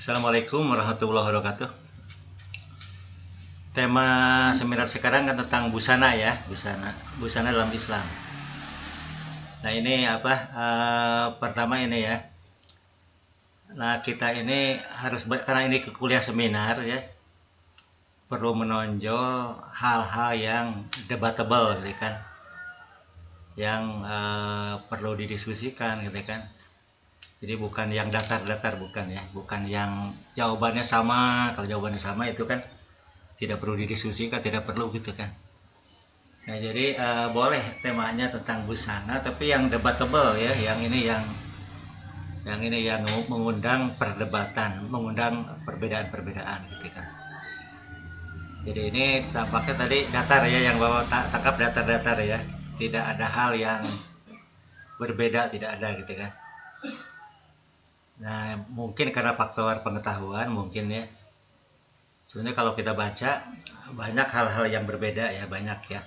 Assalamualaikum warahmatullahi wabarakatuh. Tema seminar sekarang kan tentang busana ya, busana dalam Islam. Nah ini pertama ini ya. Nah kita ini karena ini kuliah seminar ya, perlu menonjol hal-hal yang debatable gitu kan, yang perlu didiskusikan gitu kan. Jadi bukan yang datar-datar, bukan ya, bukan yang jawabannya sama. Kalau jawabannya sama itu kan tidak perlu didiskusikan, tidak perlu gitu kan. Nah jadi boleh temanya tentang busana, tapi yang debatable ya, yang ini yang mengundang perdebatan, mengundang perbedaan-perbedaan gitu kan. Jadi ini tampaknya tadi datar ya, yang bawa tangkap datar-datar ya, tidak ada hal yang berbeda, tidak ada gitu kan. Nah mungkin karena faktor pengetahuan mungkin ya. Sebenarnya kalau kita baca banyak hal-hal yang berbeda ya, banyak ya.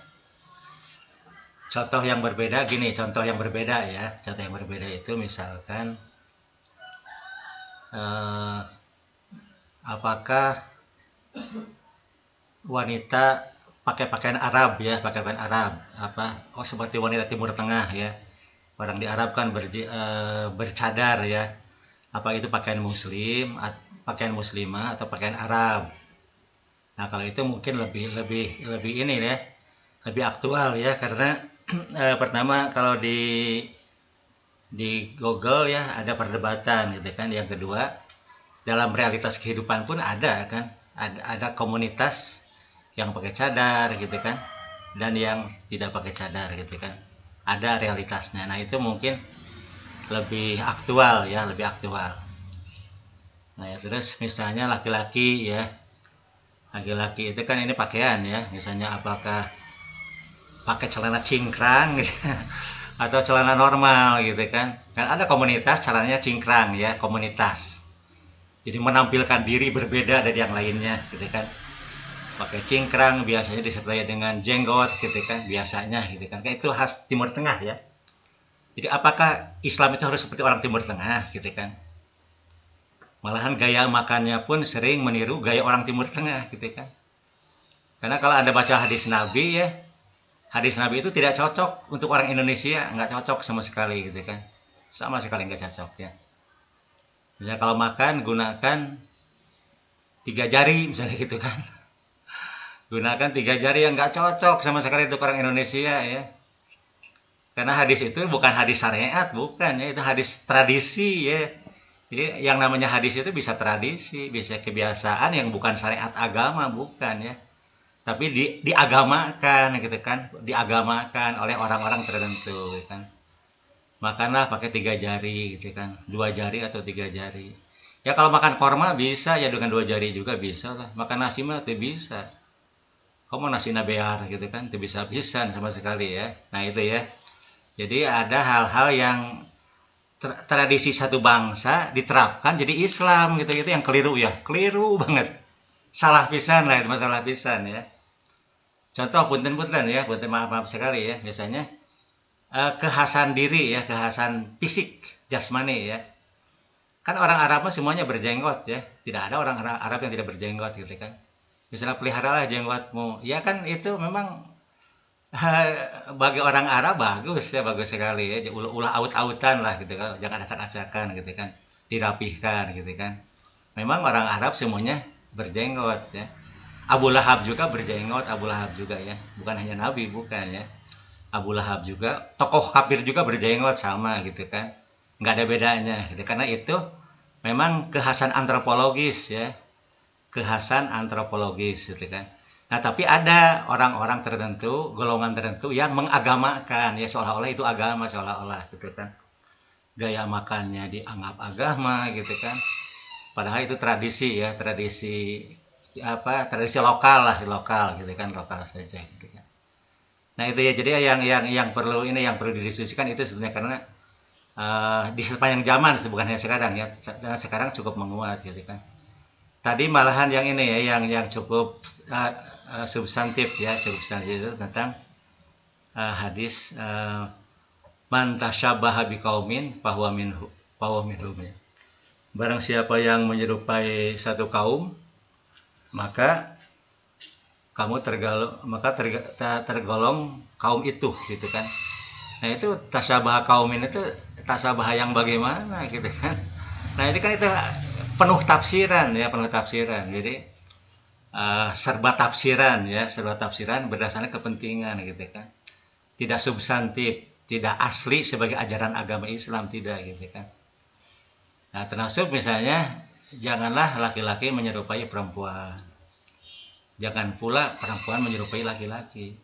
Contoh yang berbeda gini, contoh yang berbeda ya, contoh yang berbeda itu misalkan apakah wanita pakai pakaian Arab ya, pakai pakaian Arab seperti wanita Timur Tengah ya, orang di Arab kan bercadar ya, apa itu pakaian muslim, pakaian muslimah atau pakaian Arab. Nah kalau itu mungkin lebih ini ya, lebih aktual ya, karena pertama kalau di Google ya ada perdebatan gitu kan. Yang kedua, dalam realitas kehidupan pun ada kan, ada komunitas yang pakai cadar gitu kan, dan yang tidak pakai cadar gitu kan, ada realitasnya. Nah itu mungkin lebih aktual ya, lebih aktual. Nah ya, terus misalnya laki-laki ya, laki-laki itu kan ini pakaian ya, misalnya apakah pakai celana cingkrang gitu, atau celana normal gitu kan. Kan ada komunitas celananya cingkrang ya, komunitas. Jadi menampilkan diri berbeda dari yang lainnya gitu kan. Pakai cingkrang biasanya disertai dengan jenggot gitu kan, biasanya gitu kan. Kayak itu khas Timur Tengah ya. Jadi apakah Islam itu harus seperti orang Timur Tengah gitu kan. Malahan gaya makannya pun sering meniru gaya orang Timur Tengah gitu kan. Karena kalau Anda baca hadis Nabi ya, hadis Nabi itu tidak cocok untuk orang Indonesia, nggak cocok sama sekali gitu kan, sama sekali nggak cocok ya. Misalnya kalau makan gunakan 3 jari misalnya gitu kan, gunakan 3 jari, yang nggak cocok sama sekali untuk orang Indonesia ya. Karena hadis itu bukan hadis syariat, bukan ya, itu hadis tradisi ya. Jadi yang namanya hadis itu bisa tradisi, bisa kebiasaan yang bukan syariat agama, bukan ya. Tapi diagamakan gitu kan, diagamakan oleh orang-orang tertentu gitu kan. Makanlah pakai 3 jari gitu kan, 2 jari atau 3 jari. Ya kalau makan korma bisa ya dengan 2 jari juga bisa lah. Makan nasi mah tuh bisa. Kamu nasi nabear gitu kan, tuh bisa sama sekali ya. Nah itu ya. Jadi ada hal-hal yang tradisi satu bangsa diterapkan jadi Islam gitu, itu yang keliru ya, keliru banget. Salah pisan lah, masalah pisan ya. Contoh punten-punten ya, punten maaf sekali ya, biasanya kekhasan diri ya, kekhasan fisik jasmani ya. Kan orang Arab mah semuanya berjenggot ya, tidak ada orang Arab yang tidak berjenggot gitu kan. Misalnya peliharalah jenggotmu, ya kan itu memang bagi orang Arab bagus ya, bagus sekali ya, ulah aut-autan lah gitu kan, jangan acak-acakan gitu kan, dirapihkan gitu kan. Memang orang Arab semuanya berjenggot ya. Abu Lahab juga berjenggot, Abu Lahab juga ya, bukan hanya Nabi, bukan ya. Abu Lahab juga, tokoh kafir juga berjenggot sama gitu kan, nggak ada bedanya gitu. Karena itu memang kekhasan antropologis ya, kekhasan antropologis gitu kan. Nah tapi ada orang-orang tertentu, golongan tertentu yang mengagamakan ya, seolah-olah itu agama, seolah-olah gitu kan. Gaya makannya dianggap agama gitu kan, padahal itu tradisi ya, tradisi lokal lah, lokal gitu kan, lokal saja gitu kan. Nah itu ya, jadi yang perlu didiskusikan itu sebenarnya, karena di sepanjang zaman, bukan hanya sekarang ya, dan sekarang cukup menguat gitu kan. Tadi malahan yang ini ya, yang cukup substantif ya, substantif itu tentang hadis man tasyabaha biqaumin fahuwa minhum ya. barang siapa yang menyerupai satu kaum, maka kamu tergolong kaum itu, gitu kan. Nah itu tasyabah kaum ini tuh tasyabah yang bagaimana, gitu kan. Nah ini kan itu penuh tafsiran ya, penuh tafsiran. Jadi serba tafsiran ya, serba tafsiran berdasarkan kepentingan, gitu kan. Tidak substantif, tidak asli sebagai ajaran agama Islam, tidak, gitu kan. Nah termasuk misalnya janganlah laki-laki menyerupai perempuan, jangan pula perempuan menyerupai laki-laki.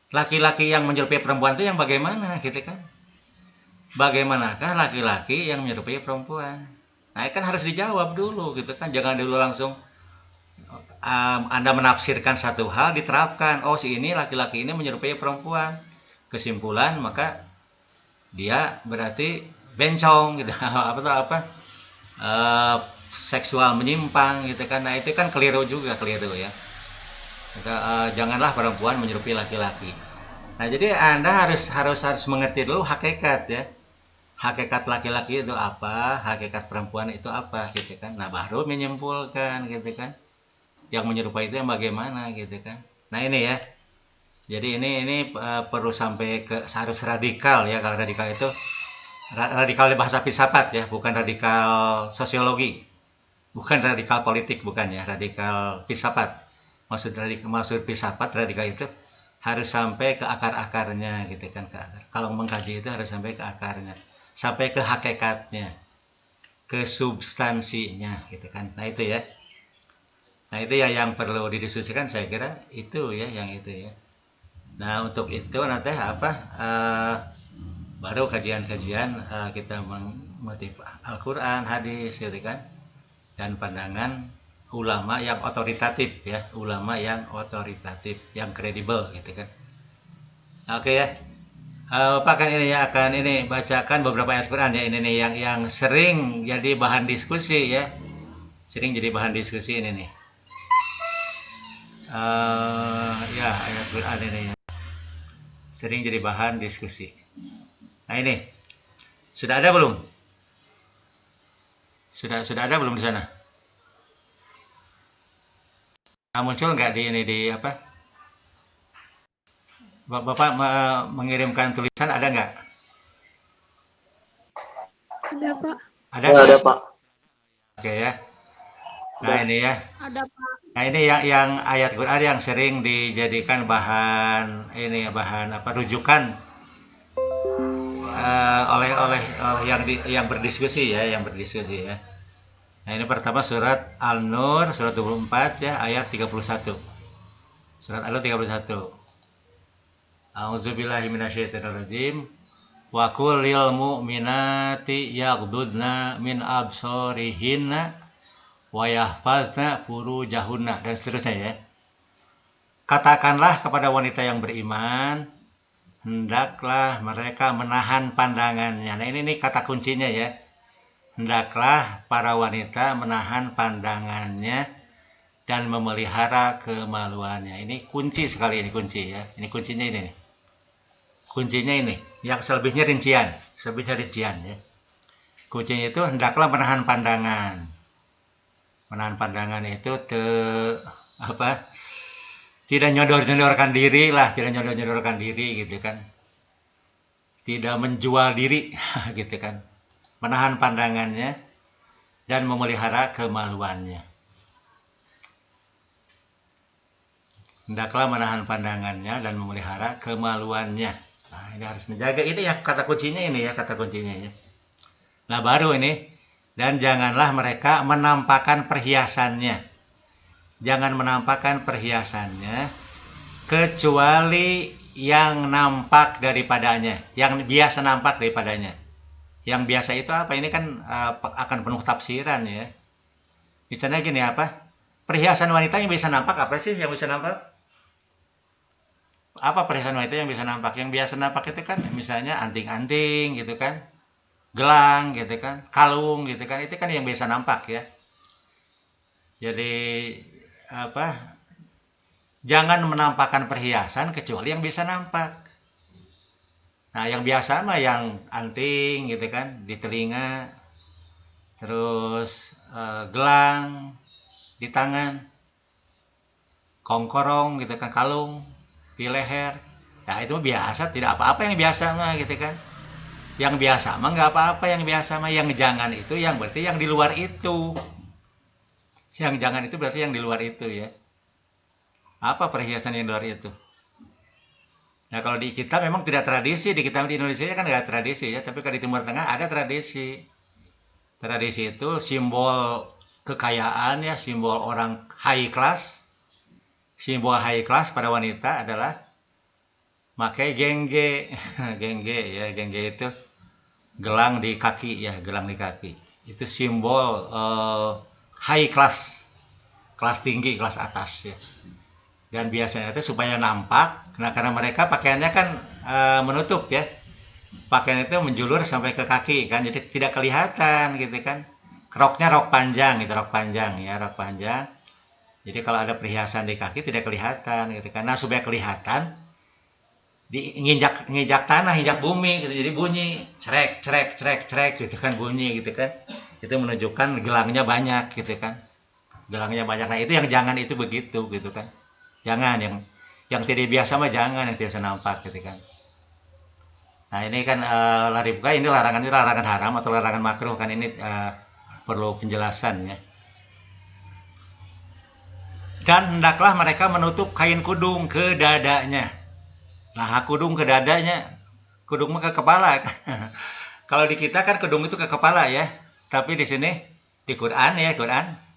Laki-laki yang menyerupai perempuan itu yang bagaimana, gitu kan. Bagaimanakah laki-laki yang menyerupai perempuan? Nah kan harus dijawab dulu, gitu kan. Jangan dulu langsung Anda menafsirkan satu hal diterapkan, oh si ini laki-laki ini menyerupai perempuan, kesimpulan maka dia berarti bencong, gitu. Seksual menyimpang, gitu kan. Nah itu kan keliru juga, keliru ya. Maka, janganlah perempuan menyerupai laki-laki. Nah jadi Anda harus mengerti dulu hakikat ya, hakikat laki-laki itu apa, hakikat perempuan itu apa, gitu kan. Nah baru menyimpulkan, gitu kan, yang menyerupai itu yang bagaimana, gitu kan. Nah ini ya, jadi ini perlu sampai ke harus radikal ya. Kalau radikal itu radikal bahasa filsafat ya, bukan radikal sosiologi, bukan radikal politik, bukan ya, radikal filsafat. Maksud filsafat radikal itu harus sampai ke akar-akarnya, gitu kan, ke akar. Kalau mengkaji itu harus sampai ke akarnya, sampai ke hakikatnya, ke substansinya, gitu kan. Nah itu ya. Nah itu ya yang perlu didiskusikan, saya kira itu ya, yang itu ya. Nah untuk itu nanti baru kajian-kajian kita mengutip Al-Quran, hadis, gitu kan, dan pandangan ulama yang otoritatif ya, ulama yang otoritatif, yang kredibel, gitu kan. Oke ya. Bapak kan ini ya akan ini bacakan beberapa ayat Quran ya, ini nih yang sering jadi bahan diskusi ya, sering jadi bahan diskusi ini nih. Ya ayat Quran ini ya, sering jadi bahan diskusi. Nah ini sudah ada belum? Sudah ada belum di sana? Nah, muncul nggak di ini, di apa? Bapak mengirimkan tulisan ada nggak? Ada, Pak. Ada Ya, kan? ada Pak. Oke ya. Nah Ada. ini ya. Ada, Pak. Nah ini yang ayat Quran yang sering dijadikan bahan ini, bahan apa, rujukan oleh yang berdiskusi ya, yang berdiskusi ya. Nah ini pertama surat Al-Nur surat 24 ya, ayat 31. Surat Al-Nur 31. A'udzubillahi minasyaitonirrajim. Wa kullil mu'minati yaghdudna min absarihinna wa yahfazna furujahunna, dan seterusnya ya. Katakanlah kepada wanita yang beriman, hendaklah mereka menahan pandangannya. Nah ini kata kuncinya ya. Hendaklah para wanita menahan pandangannya dan memelihara kemaluannya. Ini kunci sekali, ini kunci ya. Ini kuncinya ini nih. Kuncinya ini. Yang selebihnya rincian, ya. Kuncinya itu hendaklah menahan pandangan. Menahan pandangan itu tidak nyodor-nyodorkan diri lah, tidak nyodor-nyodorkan diri, gitu kan. Tidak menjual diri, gitu kan. Menahan pandangannya dan memelihara kemaluannya. Hendaklah menahan pandangannya dan memelihara kemaluannya. Nah, ini harus menjaga, ini ya kata kuncinya ini ya, kata kuncinya ya. Nah, baru ini, dan janganlah mereka menampakkan perhiasannya. Jangan menampakkan perhiasannya kecuali yang nampak daripadanya, yang biasa nampak daripadanya. Yang biasa itu apa? Ini kan akan penuh tafsiran ya. Misalnya gini, apa? Perhiasan wanita yang bisa nampak apa sih yang bisa nampak? Apa perhiasan wanita yang bisa nampak? Yang biasa nampak itu kan misalnya anting-anting, gitu kan. Gelang, gitu kan. Kalung, gitu kan. Itu kan yang biasa nampak ya. Jadi apa? Jangan menampakkan perhiasan kecuali yang bisa nampak. Nah, yang biasa mah yang anting, gitu kan, di telinga, terus gelang di tangan, kongkorong gitu kan, kalung di leher. Ya itu biasa, tidak apa-apa yang biasa mah gitu kan. Yang biasa mah nggak apa-apa, yang biasa mah. Yang jangan itu yang berarti yang di luar itu. Yang jangan itu berarti yang di luar itu ya. Apa perhiasan yang di luar itu? Nah kalau di kita memang tidak tradisi, di kita di Indonesia kan nggak tradisi ya, tapi kalau di Timur Tengah ada tradisi. Tradisi itu simbol kekayaan ya, simbol orang high class. Simbol high class pada wanita adalah pakai gengge. Gengge ya, gengge itu gelang di kaki ya, gelang di kaki. Itu simbol high class, kelas tinggi, kelas atas ya. Dan biasanya itu supaya nampak, nah karena mereka pakaiannya kan menutup ya, pakaian itu menjulur sampai ke kaki kan, jadi tidak kelihatan gitu kan. Roknya rok panjang gitu, rok panjang ya, rok panjang. Jadi kalau ada perhiasan di kaki tidak kelihatan gitu kan. Nah supaya kelihatan, nginjak tanah, injak bumi gitu, jadi bunyi cerek cerek cerek cerek gitu kan, bunyi gitu kan. Itu menunjukkan gelangnya banyak gitu kan, gelangnya banyak. Nah itu yang jangan itu begitu gitu kan. Jangan yang tidak biasa mah jangan, yang tidak bisa nampak gitu kan. Nah ini kan lari buka, ini larangan haram atau larangan makruh kan, ini perlu penjelasan ya. Dan hendaklah mereka menutup kain kudung ke dadanya. Nah kudung ke dadanya, kudung mah ke kepala kan. Kalau di kita kan kudung itu ke kepala ya, tapi di sini di Quran ya, Quran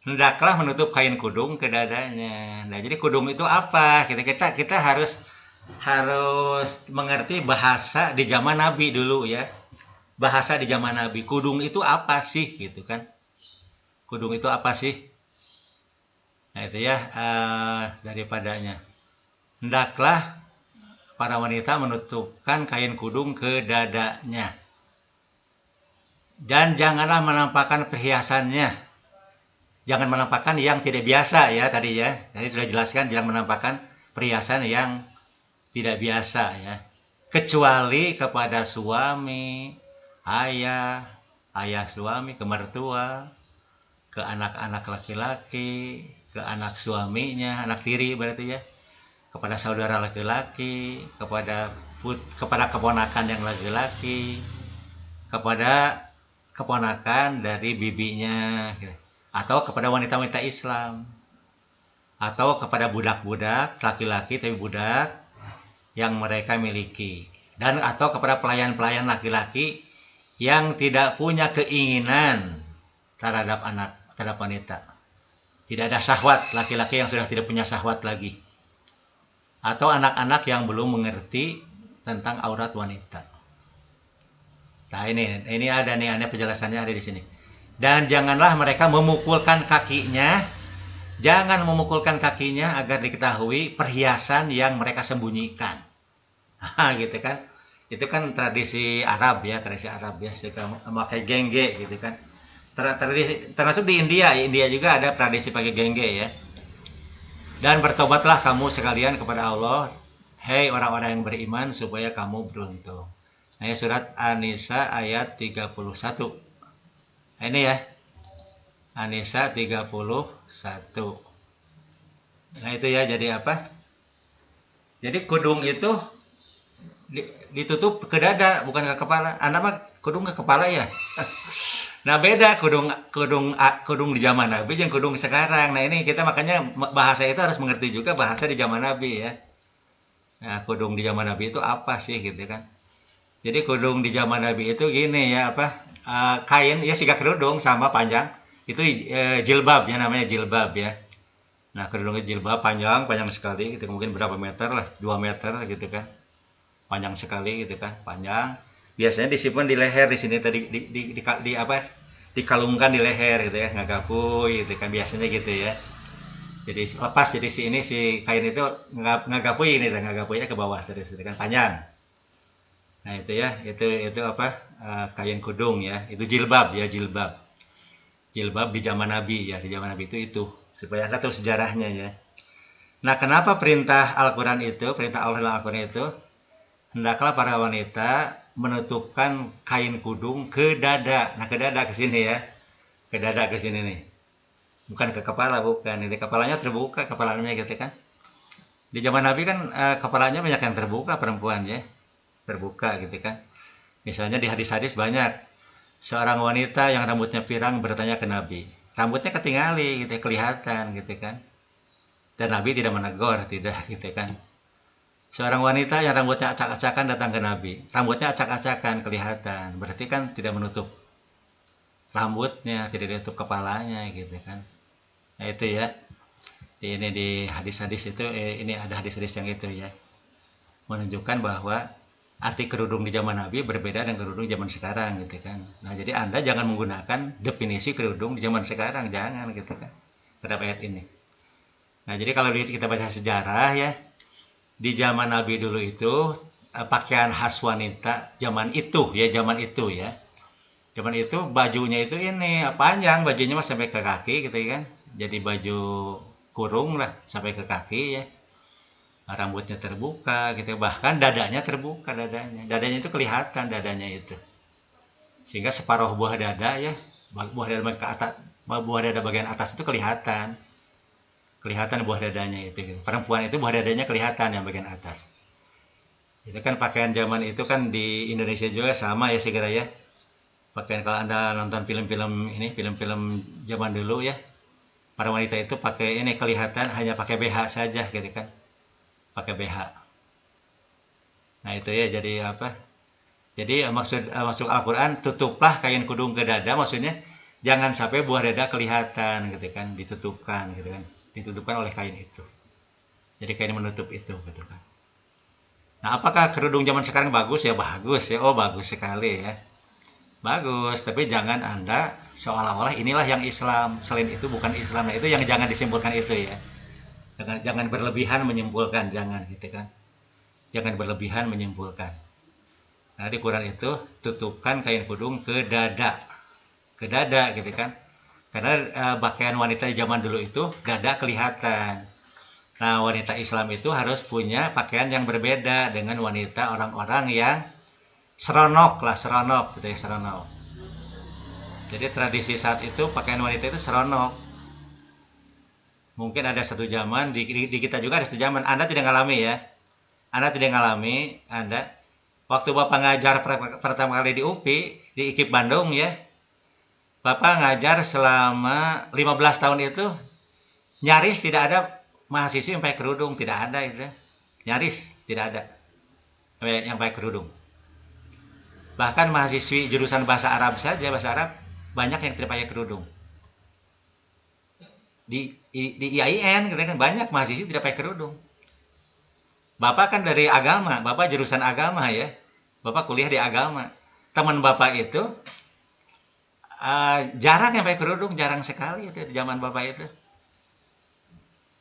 hendaklah menutup kain kudung ke dadanya. Nah, jadi kudung itu apa? Kita harus mengerti bahasa di zaman Nabi dulu ya. Bahasa di zaman Nabi. Kudung itu apa sih gitu kan? Kudung itu apa sih? Nah, itu ya daripadanya. Hendaklah para wanita menutupkan kain kudung ke dadanya. Dan janganlah menampakkan perhiasannya. Jangan menampakkan yang tidak biasa ya tadi ya. Tadi sudah jelaskan, jangan menampakkan perhiasan yang tidak biasa ya. Kecuali kepada suami, ayah suami, ke mertua, ke anak-anak laki-laki, ke anak suaminya, anak tiri berarti ya. Kepada saudara laki-laki, kepada keponakan yang laki-laki, kepada keponakan dari bibinya gitu. Atau kepada wanita-wanita Islam, atau kepada budak-budak laki-laki tapi budak yang mereka miliki, dan atau kepada pelayan-pelayan laki-laki yang tidak punya keinginan terhadap anak, terhadap wanita. Tidak ada syahwat, laki-laki yang sudah tidak punya syahwat lagi, atau anak-anak yang belum mengerti tentang aurat wanita. Nah ini ada penjelasannya ada di sini. Dan janganlah mereka memukulkan kakinya, jangan memukulkan kakinya agar diketahui perhiasan yang mereka sembunyikan. Gitu kan. Itu kan tradisi Arab ya, memakai gengge gitu kan. Termasuk di India juga ada tradisi pakai gengge ya. Dan bertobatlah kamu sekalian kepada Allah, hei orang-orang yang beriman, supaya kamu beruntung. Nah, surat An-Nisa ayat 31. Ini ya, An-Nisa 31. Nah itu ya, jadi apa? Jadi kudung itu ditutup ke dada, bukan ke kepala. Anda mah kudung ke kepala ya. Nah beda kudung di zaman Nabi dan kudung sekarang. Nah ini kita makanya bahasa itu harus mengerti juga bahasa di zaman Nabi ya. Nah kudung di zaman Nabi itu apa sih gitu kan? Jadi kudung di zaman Nabi itu gini ya, apa? Kain ya, siga kerudung sama panjang itu jilbab ya, namanya jilbab ya. Nah kerudungnya jilbab panjang sekali gitu, mungkin berapa meter lah, 2 meter gitu kan, panjang sekali gitu kan, panjang. Biasanya disimpan di leher di sini tadi, di apa, dikalungkan di leher gitu ya, ngagapui gitu kan, biasanya gitu ya. Jadi lepas, jadi si kain itu ngagapui ini, ngagapuinya ke bawah terus gitu kan, panjang. Nah itu ya, itu apa, kain kudung ya, itu jilbab ya, jilbab di zaman Nabi ya, di zaman Nabi itu supaya Anda tahu sejarahnya ya. Nah kenapa perintah Al-Quran itu, perintah Allah dalam Al-Quran itu hendaklah para wanita menutupkan kain kudung ke dada. Nah, ke dada ke sini ya. Ke dada ke sini nih. Bukan ke kepala, bukan. Ini kepalanya terbuka, kepalanya gitu kan. Di zaman Nabi kan kepalanya banyak yang terbuka perempuan ya. Terbuka gitu kan. Misalnya di hadis-hadis banyak seorang wanita yang rambutnya pirang bertanya ke Nabi. Rambutnya ketingali gitu, kelihatan gitu kan. Dan Nabi tidak menegur, tidak gitu kan. Seorang wanita yang rambutnya acak-acakan datang ke Nabi. Rambutnya acak-acakan kelihatan. Berarti kan tidak menutup rambutnya, tidak menutup kepalanya gitu kan. Nah itu ya. Ini di hadis-hadis itu ini ada hadis-hadis yang itu ya. Menunjukkan bahwa arti kerudung di zaman Nabi berbeda dengan kerudung zaman sekarang gitu kan. Nah, jadi Anda jangan menggunakan definisi kerudung di zaman sekarang, jangan gitu kan. Terhadap ayat ini. Nah, jadi kalau kita baca sejarah ya, di zaman Nabi dulu itu pakaian khas wanita zaman itu ya, zaman itu ya. Zaman itu bajunya itu ini panjang, bajunya mah sampai ke kaki gitu kan. Jadi baju kurung lah sampai ke kaki ya. Rambutnya terbuka gitu, bahkan dadanya terbuka, dadanya itu kelihatan, dadanya itu sehingga separuh buah dada ya, buah dada ke atas, buah dada bagian atas itu kelihatan buah dadanya itu gitu. Perempuan itu buah dadanya kelihatan yang bagian atas. Itu kan pakaian zaman itu kan di Indonesia juga sama ya segera ya, pakaian kalau Anda nonton film-film ini, film-film zaman dulu ya, para wanita itu pakai ini kelihatan hanya pakai BH saja gitu kan, pakai BH. Nah itu ya, jadi apa? Jadi maksud Al-Quran tutuplah kain kudung ke dada, maksudnya jangan sampai buah dada kelihatan gitu kan, ditutupkan gitu kan, ditutupkan oleh kain itu. Jadi kain menutup itu gitu kan. Nah apakah kerudung zaman sekarang bagus ya? Bagus ya, oh bagus sekali ya, bagus. Tapi jangan Anda seolah-olah inilah yang Islam, selain itu bukan Islam. Nah itu yang jangan disimpulkan itu ya. Jangan berlebihan menyimpulkan, jangan gitu kan. Jangan berlebihan menyimpulkan. Nah di Quran itu tutupkan kain kudung ke dada gitu kan. Karena pakaian wanita di zaman dulu itu dada kelihatan. Nah wanita Islam itu harus punya pakaian yang berbeda dengan wanita orang-orang yang seronok gitu ya, seronok. Jadi tradisi saat itu pakaian wanita itu seronok. Mungkin ada satu zaman di kita juga ada satu zaman. Anda tidak ngalami ya. Anda waktu Bapak ngajar pertama kali di UPI, di IKIP Bandung ya, Bapak ngajar selama 15 tahun itu, nyaris tidak ada mahasiswa yang pakai kerudung, tidak ada itu. Nyaris tidak ada yang pakai kerudung. Bahkan mahasiswi jurusan bahasa Arab saja, bahasa Arab, banyak yang tidak pakai kerudung. Di IAIN gitu kan, banyak mahasiswi tidak pakai kerudung. Bapak kan dari agama, Bapak jurusan agama ya, Bapak kuliah di agama. Teman Bapak itu jarang yang pakai kerudung, jarang sekali itu di zaman Bapak itu.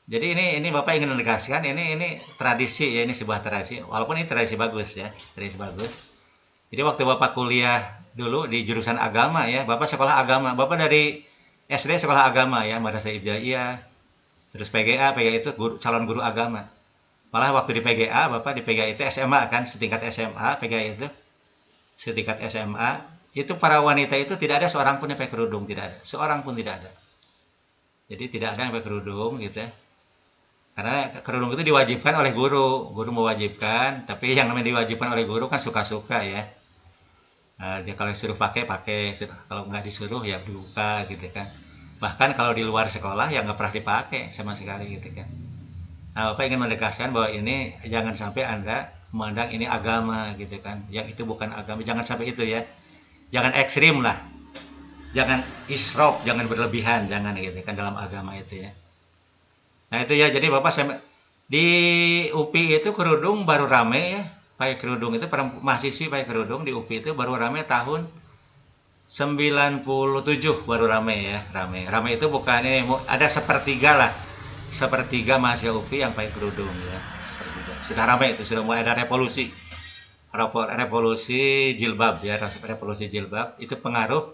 Jadi ini Bapak ingin menegaskan ini tradisi ya, ini sebuah tradisi. Walaupun ini tradisi bagus ya, tradisi bagus. Jadi waktu Bapak kuliah dulu di jurusan agama ya, Bapak sekolah agama, Bapak dari SD sekolah agama ya, Madrasah Ibtidaiyah, terus PGA itu calon guru agama. Malah waktu di PGA, Bapak di PGA itu SMA kan, setingkat SMA, PGA itu setingkat SMA, itu para wanita itu tidak ada seorang pun yang pakai kerudung, tidak ada, seorang pun tidak ada. Jadi tidak ada yang pakai kerudung gitu ya. Karena kerudung itu diwajibkan oleh guru mewajibkan, tapi yang namanya diwajibkan oleh guru kan suka-suka ya. Dia kalau disuruh pakai, kalau nggak disuruh ya dibuka gitu kan. Bahkan kalau di luar sekolah ya nggak pernah dipakai sama sekali gitu kan. Nah, Bapak ingin menegaskan bahwa ini jangan sampai Anda memandang ini agama gitu kan. Yang itu bukan agama, jangan sampai itu ya. Jangan ekstrim lah. Jangan israf, jangan berlebihan, jangan gitu kan dalam agama itu ya. Nah, itu ya. Jadi Bapak di UPI itu kerudung baru rame ya. Pakai kerudung itu mahasiswi pakai kerudung di UPI itu baru rame tahun 97 baru rame ya, rame. Rame itu bukan ini, ada sepertiga mahasiswa UPI yang pakai kerudung ya, sepertiga. Sudah ramai itu, sudah mulai ada revolusi jilbab ya, revolusi jilbab itu pengaruh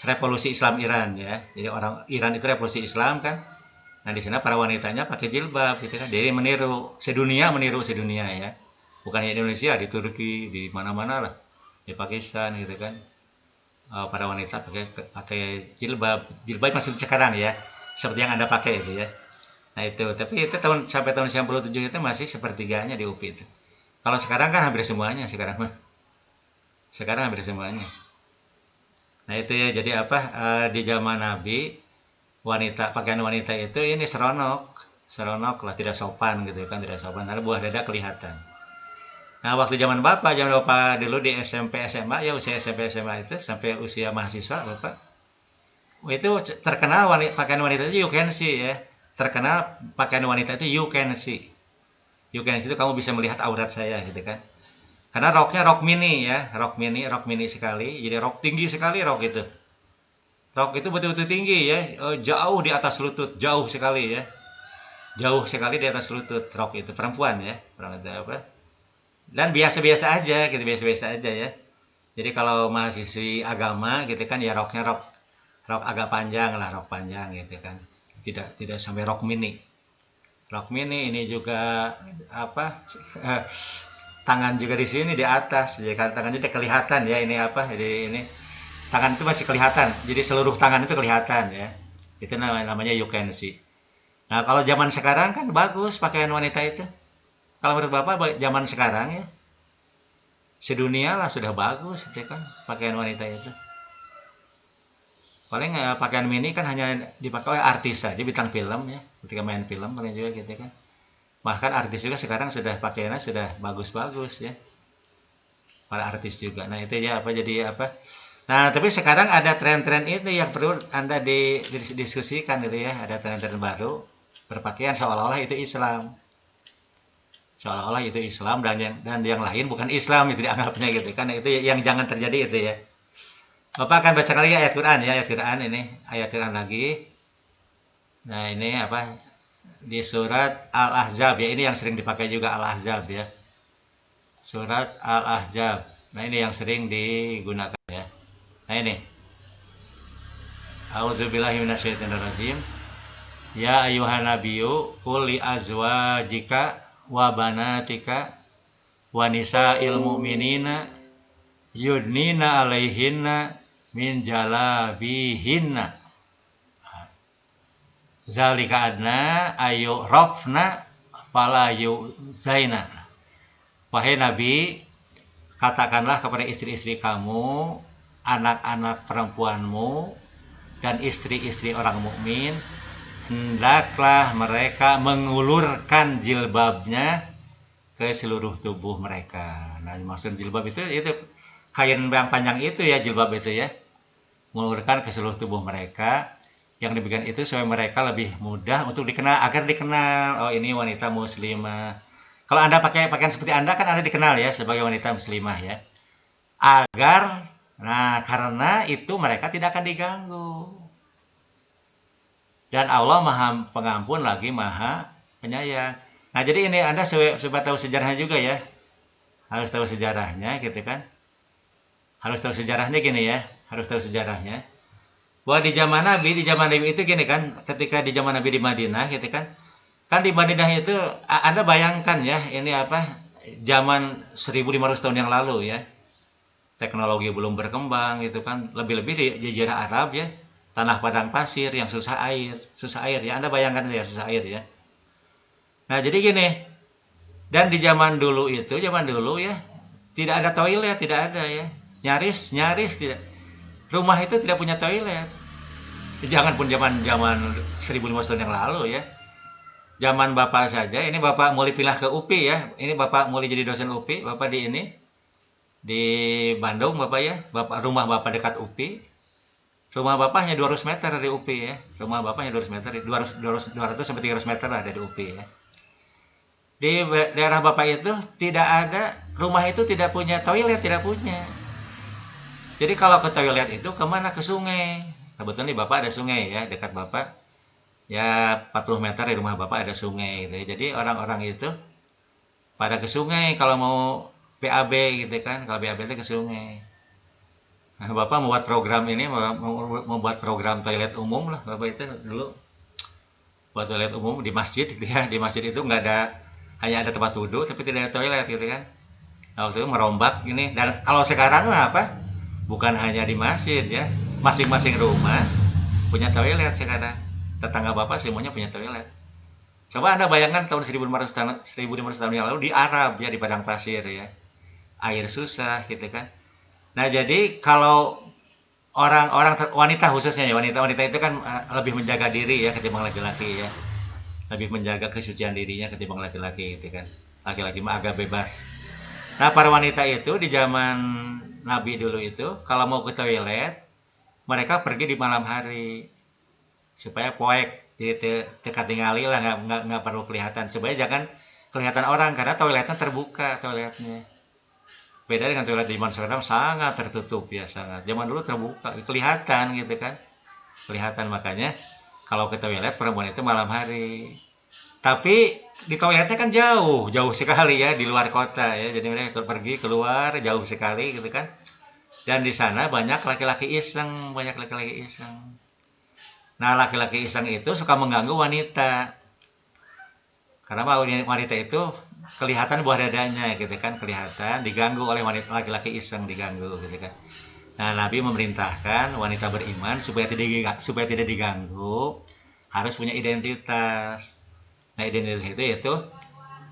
revolusi Islam Iran ya. Jadi orang Iran itu revolusi Islam kan. Nah di sana para wanitanya pakai jilbab gitu kan. Jadi sedunia ya. bukan hanya di Indonesia, di Turki, di mana-mana lah, di Pakistan gitu kan. Para wanita pakai jilbab. Jilbab masih sekarang ya, seperti yang Anda pakai itu ya. Nah itu, tapi itu sampai tahun 97 itu masih sepertiganya di UPI itu. Kalau sekarang kan hampir semuanya sekarang mah. Sekarang hampir semuanya. Nah itu ya, jadi apa, di zaman Nabi pakaian wanita itu ini seronok lah, tidak sopan gitu kan, tidak sopan karena buah dada kelihatan. Nah waktu zaman bapak dulu di SMP SMA ya, usia SMP SMA itu sampai usia mahasiswa bapak itu terkenal pakaian wanita itu you can see ya, terkenal pakaian wanita itu you can see itu kamu bisa melihat aurat saya gitu kan, karena roknya rok mini ya, rok mini sekali, jadi rok tinggi sekali, rok itu betul-betul tinggi ya, jauh di atas lutut, jauh sekali di atas lutut rok itu, perempuan ya, apa, dan biasa-biasa aja gitu, biasa-biasa aja ya. Jadi kalau mahasiswi agama gitu kan ya rok agak panjang lah, rok panjang gitu kan, tidak sampai rok mini ini juga apa, tangan juga di sini di atas, jadi kan tangannya udah kelihatan ya, ini apa, jadi ini tangan itu masih kelihatan, jadi seluruh tangan itu kelihatan ya, itu namanya you can see. Nah kalau zaman sekarang kan bagus pakaian wanita itu, kalau menurut bapak zaman sekarang ya sedunia lah sudah bagus gitu kan pakaian wanita itu. Paling pakaian mini kan hanya dipakai oleh artis saja, bintang film ya, ketika main film paling juga gitu kan. Bahkan artis juga sekarang sudah pakaiannya sudah bagus-bagus ya, para artis juga. Nah itu ya apa, jadi apa. Nah tapi sekarang ada tren-tren itu yang perlu Anda didiskusikan gitu ya, ada tren-tren baru berpakaian seolah-olah itu Islam, dan yang lain bukan Islam itu dianggapnya gitu kan. Itu yang jangan terjadi itu ya. Bapak akan baca lagi ayat Quran ya, ayat Quran lagi. Nah ini apa, di surat Al-Ahzab ya, ini yang sering dipakai juga Al-Ahzab ya, surat Al-Ahzab. Nah ini yang sering digunakan ya. Nah ini, A'udzubillahi minasyaitonirrajim. Ya ayyuhan nabiyyu qul li azwajika wa banatika wa nisa'il mu'minina yudnina 'alaihinna min jalabihinna zalika adna ayu rafna fala yuzaina. Wahai Nabi, katakanlah kepada istri-istri kamu, anak-anak perempuanmu, dan istri-istri orang mukmin, hendaklah mereka mengulurkan jilbabnya ke seluruh tubuh mereka. Nah maksud jilbab itu kain yang panjang itu ya, jilbab itu ya, mengulurkan ke seluruh tubuh mereka. Yang demikian itu supaya mereka lebih mudah untuk agar dikenal, oh ini wanita muslimah. Kalau Anda pakai pakaian seperti Anda kan Anda dikenal ya sebagai wanita muslimah ya. Karena itu mereka tidak akan diganggu. Dan Allah Maha Pengampun lagi Maha Penyayang. Nah jadi ini Anda supaya tahu sejarahnya juga ya. Harus tahu sejarahnya gitu kan. Harus tahu sejarahnya gini ya, bahwa di zaman Nabi itu gini kan, ketika di zaman Nabi di Madinah gitu kan di Madinah itu Anda bayangkan ya, ini apa, zaman 1500 tahun yang lalu ya, teknologi belum berkembang gitu kan, lebih-lebih di jazirah Arab ya, tanah padang pasir yang susah air ya, Anda bayangkan ya, susah air ya. Nah jadi gini, dan di zaman dulu ya tidak ada toilet, tidak ada ya, nyaris tidak, rumah itu tidak punya toilet. Jangan pun zaman 1500 tahun yang lalu ya, zaman Bapak saja, ini Bapak mulai pindah ke UPI ya, ini Bapak mulai jadi dosen UPI, Bapak di Bandung Bapak ya, rumah Bapak dekat UPI, rumah Bapak hanya 200 meter dari UPI ya, rumah Bapak hanya 200 meter, 200 sampai 300 meter lah dari UPI ya. Di daerah Bapak itu tidak ada, rumah itu tidak punya toilet, tidak punya. Jadi kalau ke toilet itu kemana? Ke sungai. Kebetulan di Bapak ada sungai ya, dekat Bapak ya 40 meter dari rumah Bapak ada sungai gitu ya. Jadi orang-orang itu pada ke sungai kalau mau BAB gitu kan, kalau BAB itu ke sungai. Nah, Bapak membuat program ini, membuat program toilet umum lah Bapak itu dulu, buat toilet umum di masjid gitu ya. Di masjid itu nggak ada hanya ada tempat duduk tapi tidak ada toilet gitu kan. Nah, waktu itu merombak ini, dan kalau sekarang mah apa? Bukan hanya di masjid ya, masing-masing rumah punya toilet sekarang. Tetangga bapak semuanya punya toilet. Coba Anda bayangkan tahun 1500 tahun yang lalu di Arab ya, di padang pasir ya. Air susah gitu kan. Nah, jadi kalau orang-orang wanita khususnya ya, wanita itu kan lebih menjaga diri ya ketimbang laki-laki ya. Lebih menjaga kesucian dirinya ketimbang laki-laki gitu kan. Laki-laki mah agak bebas. Nah, para wanita itu di zaman Nabi dulu itu kalau mau ke toilet, mereka pergi di malam hari supaya poek, jadi dekat tingali lah, nggak perlu kelihatan, supaya jangan kelihatan orang karena toiletnya terbuka toiletnya. Beda dengan toilet di zaman sekarang sangat tertutup ya, sangat. Zaman dulu terbuka, kelihatan gitu kan, kelihatan. Makanya kalau ke toilet perempuan itu malam hari. Tapi di toiletnya kan jauh, jauh sekali ya, di luar kota ya. Jadi mereka pergi keluar jauh sekali gitu kan. Dan di sana banyak laki-laki iseng, banyak laki-laki iseng. Nah, laki-laki iseng itu suka mengganggu wanita. Karena wanita itu kelihatan buah dadanya gitu kan, kelihatan diganggu oleh wanita, laki-laki iseng diganggu gitu kan. Nah, Nabi memerintahkan wanita beriman supaya tidak diganggu harus punya identitas. Nah, identitas itu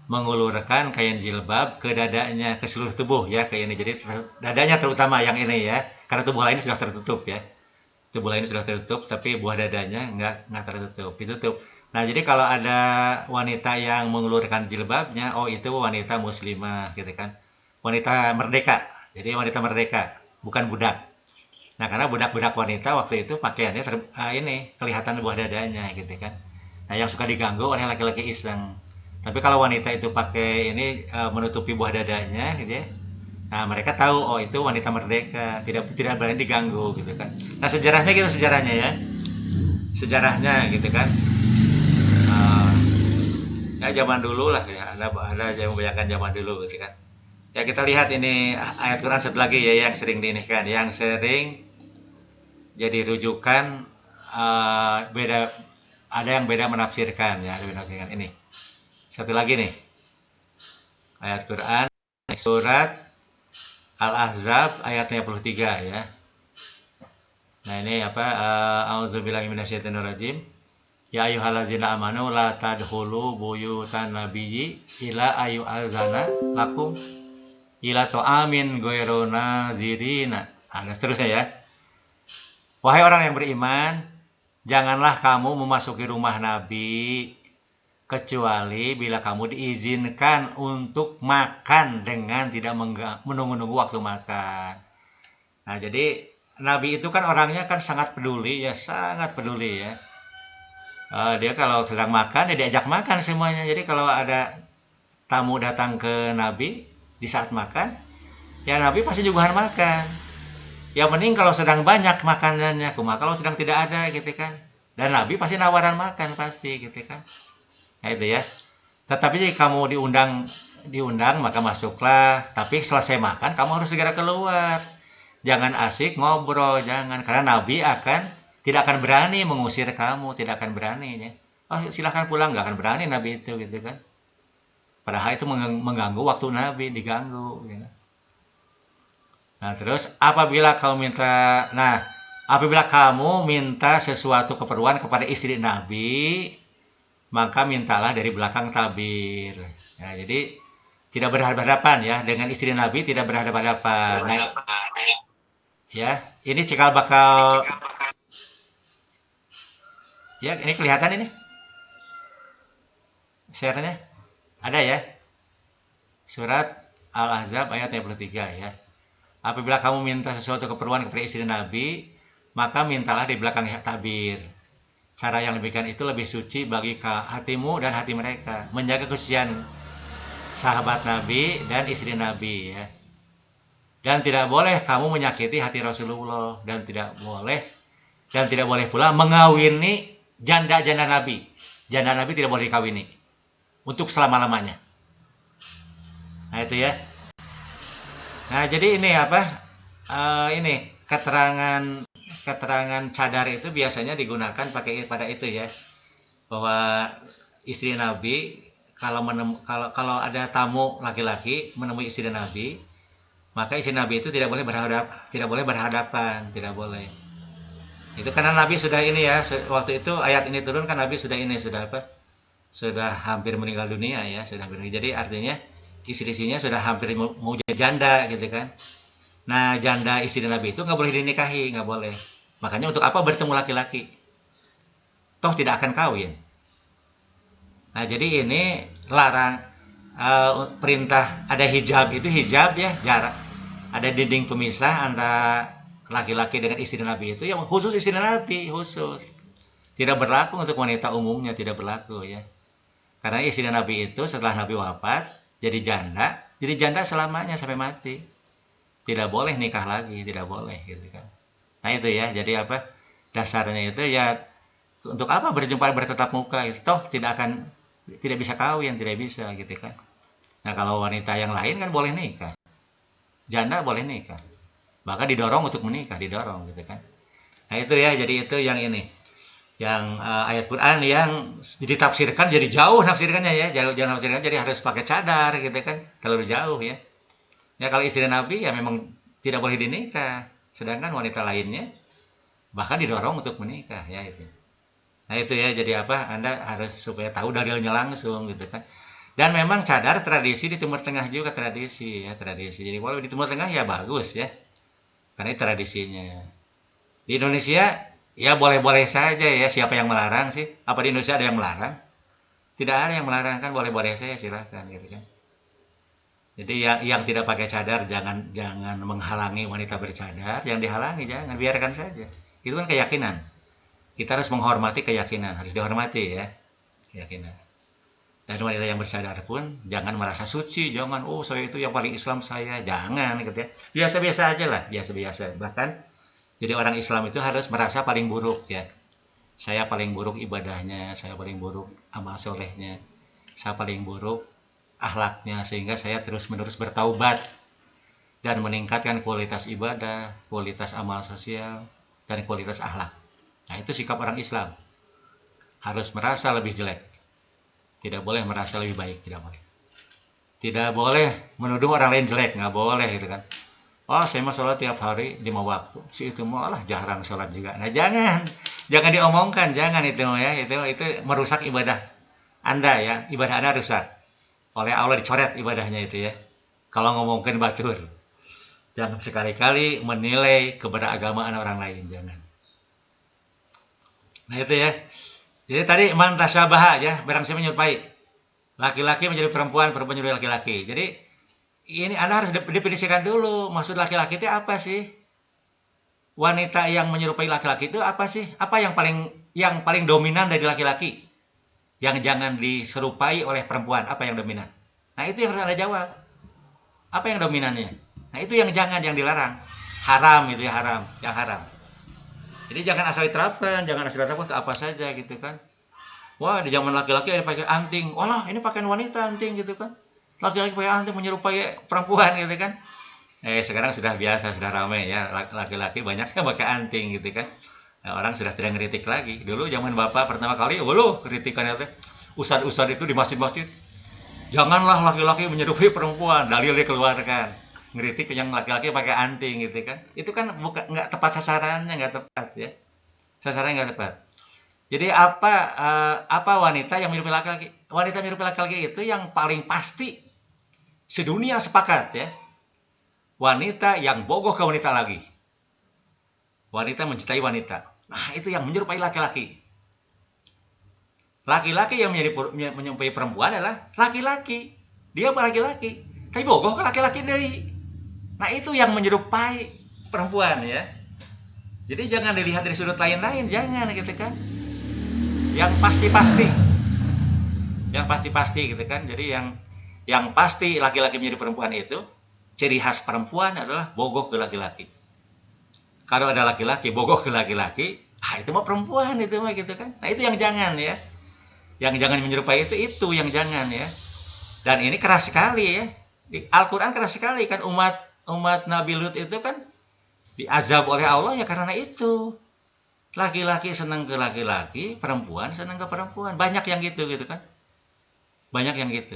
mengulurkan kain jilbab ke dadanya, ke seluruh tubuh ya, ke ini. Jadi dadanya terutama yang ini ya, karena tubuh lain sudah tertutup ya. Tubuh lain sudah tertutup, tapi buah dadanya nggak tertutup, ditutup. Nah, jadi kalau ada wanita yang mengulurkan jilbabnya, oh itu wanita muslimah gitu kan. Wanita merdeka. Jadi wanita merdeka, bukan budak. Nah, karena budak-budak wanita waktu itu pakaiannya ini kelihatan buah dadanya gitu kan. Nah, yang suka diganggu oleh laki-laki iseng. Tapi kalau wanita itu pakai ini menutupi buah dadanya gitu ya. Nah, mereka tahu oh itu wanita merdeka, tidak berani diganggu gitu kan. Nah, sejarahnya gitu, sejarahnya ya. Sejarahnya gitu kan. Uh, ya zaman dulu lah ya, ada yang membayangkan zaman dulu gitu kan. Ya kita lihat ini ayat Quran satu lagi ya yang sering diinikan, yang sering jadi rujukan, beda, ada yang beda menafsirkan ya, beda menafsirkan ini. Satu lagi nih, ayat Quran surat Al-Ahzab ayat 53 ya. Nah, ini apa? Auzubillahi minasyaitonirrajim. Ya ayyuhallazina amanu la tadkhulu buyutan nabiyyi ila ayyu'azana lakum ila ta'amin ghairu nazirina. Nah, seterusnya ya. Wahai orang yang beriman, janganlah kamu memasuki rumah Nabi kecuali bila kamu diizinkan untuk makan dengan tidak menunggu-nunggu waktu makan. Nah, jadi Nabi itu kan orangnya kan sangat peduli ya, sangat peduli ya. Dia kalau sedang makan, dia diajak makan semuanya. Jadi kalau ada tamu datang ke Nabi di saat makan, ya Nabi pasti juga makan. Yang penting kalau sedang banyak makanannya, kalau sedang tidak ada gitu kan. Dan Nabi pasti nawaran makan pasti gitu kan. Nah itu ya. Tetapi jika kamu diundang maka masuklah. Tapi selesai makan kamu harus segera keluar. Jangan asik ngobrol, jangan. Karena Nabi tidak akan berani mengusir kamu, tidak akan berani ya. Oh, silahkan pulang, nggak akan berani Nabi itu gitu kan. Padahal itu mengganggu waktu Nabi, diganggu gitu. Nah, terus apabila kamu minta sesuatu keperluan kepada istri Nabi, maka mintalah dari belakang tabir. Nah, jadi tidak berhadapan ya dengan istri Nabi, tidak berhadapan. Nah, ya, ini cikal bakal ya, ini kelihatan ini. Share-nya ada ya. Surat Al-Ahzab ayat 53 ya. Apabila kamu minta sesuatu keperluan kepada istri Nabi, maka mintalah di belakang tabir. Cara yang demikian itu lebih suci bagi hatimu dan hati mereka. Menjaga kesucian sahabat Nabi dan istri Nabi ya. Dan tidak boleh kamu menyakiti hati Rasulullah, dan tidak boleh pula mengawini janda-janda Nabi. Janda Nabi tidak boleh dikawini untuk selama-lamanya. Nah itu ya. Nah jadi ini apa? Ini keterangan cadar itu biasanya digunakan pakai pada itu ya, bahwa istri Nabi kalau ada tamu laki-laki menemui istri Nabi, maka istri Nabi itu tidak boleh berhadapan, tidak boleh. Itu karena Nabi sudah ini ya, waktu itu ayat ini turun kan Nabi sudah apa? Sudah hampir meninggal dunia ya, sudah hampir. Jadi artinya istri-istrinya sudah hampir mau janda gitu kan. Nah, janda istri Nabi itu nggak boleh dinikahi, nggak boleh. Makanya untuk apa bertemu laki-laki? Toh tidak akan kawin. Nah, jadi ini larang perintah ada hijab, itu hijab ya, jarak. Ada dinding pemisah antara laki-laki dengan istri Nabi itu yang khusus istri Nabi, khusus. Tidak berlaku untuk wanita umumnya, tidak berlaku ya. Karena istri Nabi itu setelah Nabi wafat jadi janda selamanya sampai mati. Tidak boleh nikah lagi, tidak boleh gitu kan. Nah, itu ya. Jadi apa? Dasarnya itu ya untuk apa bertatap muka itu toh tidak bisa kawin, tidak bisa gitu kan. Nah, kalau wanita yang lain kan boleh nikah. Janda boleh nikah. Bahkan didorong untuk menikah, didorong gitu kan. Nah, itu ya. Jadi itu yang ini. Yang ayat Quran yang ditafsirkan jadi jauh nafsirkannya ya, jauh nafsirkan jadi harus pakai cadar gitu kan, terlalu jauh ya. Ya kalau istri Nabi ya memang tidak boleh dinikah, sedangkan wanita lainnya bahkan didorong untuk menikah ya itu. Nah itu ya, jadi apa, Anda harus supaya tahu dalilnya langsung gitu kan. Dan memang cadar tradisi di Timur Tengah juga tradisi ya, tradisi. Jadi kalau di Timur Tengah ya bagus ya, karena itu tradisinya. Di Indonesia ya boleh-boleh saja ya, siapa yang melarang sih? Apa di Indonesia ada yang melarang? Tidak ada yang melarang kan, boleh-boleh saja silahkan gitu kan. Jadi yang tidak pakai cadar jangan menghalangi wanita bercadar, yang dihalangi jangan, biarkan saja. Itu kan keyakinan. Kita harus menghormati keyakinan, harus dihormati ya, keyakinan. Dan wanita yang bercadar pun jangan merasa suci, jangan saya itu yang paling Islam saya, jangan gitu ya. Biasa-biasa aja lah, biasa-biasa. Bahkan jadi orang Islam itu harus merasa paling buruk ya. Saya paling buruk ibadahnya, saya paling buruk amal solehnya, saya paling buruk akhlaknya, sehingga saya terus-menerus bertaubat dan meningkatkan kualitas ibadah, kualitas amal sosial, dan kualitas akhlak. Nah itu sikap orang Islam. Harus merasa lebih jelek. Tidak boleh merasa lebih baik, tidak boleh. Tidak boleh menuduh orang lain jelek, nggak boleh gitu kan. Saya mah sholat tiap hari 5 waktu. Si itu malah jarang sholat juga. Nah, jangan diomongkan, jangan itu ya. Itu merusak ibadah Anda ya. Ibadah Anda rusak. Oleh Allah dicoret ibadahnya itu ya. Kalau ngomongin batur. Jangan sekali-kali menilai keberagamaan orang lain, jangan. Nah, itu ya. Jadi tadi man tasyabaha ya, barang siapa menyerupai laki-laki menjadi perempuan, perempuan menjadi laki-laki. Jadi ini Anda harus definisikan dulu, maksud laki-laki itu apa sih? Wanita yang menyerupai laki-laki itu apa sih? Apa yang paling dominan dari laki-laki? Yang jangan diserupai oleh perempuan, apa yang dominan? Nah, itu yang harus Anda jawab. Apa yang dominannya? Nah, itu yang jangan, yang dilarang. Haram itu ya, haram, yang haram. Jadi jangan asal diterapkan ke apa saja gitu kan. Wah, di zaman laki-laki ada pakai anting. Walah, ini pakaian wanita anting gitu kan. Laki-laki pakai anting menyerupai perempuan gitu kan. Sekarang sudah biasa, sudah ramai ya, laki-laki banyak yang pakai anting gitu kan. Nah, orang sudah tidak ngeritik lagi. Dulu zaman Bapak pertama kali, kritikannya teh ustad-ustad itu di masjid-masjid. Janganlah laki-laki menyerupai perempuan, dalil dikeluarkan. Ngeritik yang laki-laki pakai anting gitu kan. Itu kan nggak tepat sasarannya, nggak tepat ya. Sasarannya nggak tepat. Jadi apa wanita yang menyerupai laki-laki? Wanita menyerupai laki-laki itu yang paling pasti sedunia sepakat ya. Wanita yang bogoh ke wanita lagi. Wanita mencintai wanita. Nah, itu yang menyerupai laki-laki. Laki-laki yang menyerupai perempuan adalah laki-laki. Dia laki-laki. Tapi bogoh ke laki-laki deui. Nah, itu yang menyerupai perempuan ya. Jadi jangan dilihat dari sudut lain-lain, jangan gitu kan. Yang pasti-pasti. Yang pasti-pasti gitu kan. Jadi yang pasti laki-laki menjadi perempuan itu, ciri khas perempuan adalah bogoh ke laki-laki. Kalau ada laki-laki bogoh ke laki-laki, itu mah perempuan itu mah gitu kan. Nah, itu yang jangan ya. Yang jangan menyerupai itu yang jangan ya. Dan ini keras sekali ya. Al-Qur'an keras sekali kan, umat Nabi Lut itu kan diazab oleh Allah ya karena itu. Laki-laki senang ke laki-laki, perempuan senang ke perempuan. Banyak yang gitu kan. Banyak yang gitu.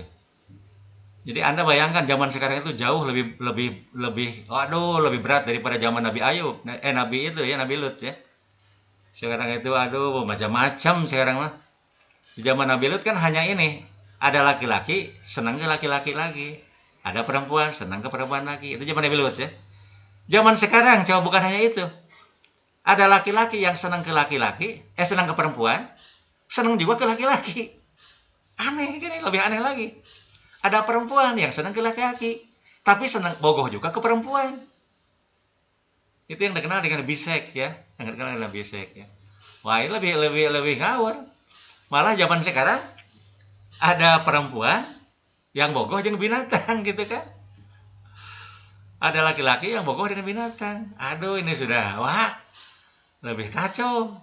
Jadi Anda bayangkan zaman sekarang itu jauh lebih berat daripada zaman Nabi Ayub. Nabi itu ya, Nabi Lut ya. Sekarang itu aduh macam-macam sekarang mah. Di zaman Nabi Lut kan hanya ini, ada laki-laki senang ke laki-laki lagi. Ada perempuan senang ke perempuan lagi. Itu zaman Nabi Lut ya. Zaman sekarang coba bukan hanya itu. Ada laki-laki yang senang ke laki-laki, senang ke perempuan, senang juga ke laki-laki. Aneh kan, lebih aneh lagi. Ada perempuan yang senang ke laki-laki, tapi senang bogoh juga ke perempuan. Itu yang dikenal dengan bisek ya, yang dikenal dengan bisek ya. Wah, ini lebih ngawur. Malah zaman sekarang ada perempuan yang bogoh dengan binatang gitu kan. Ada laki-laki yang bogoh dengan binatang. Aduh, ini sudah wah, lebih kacau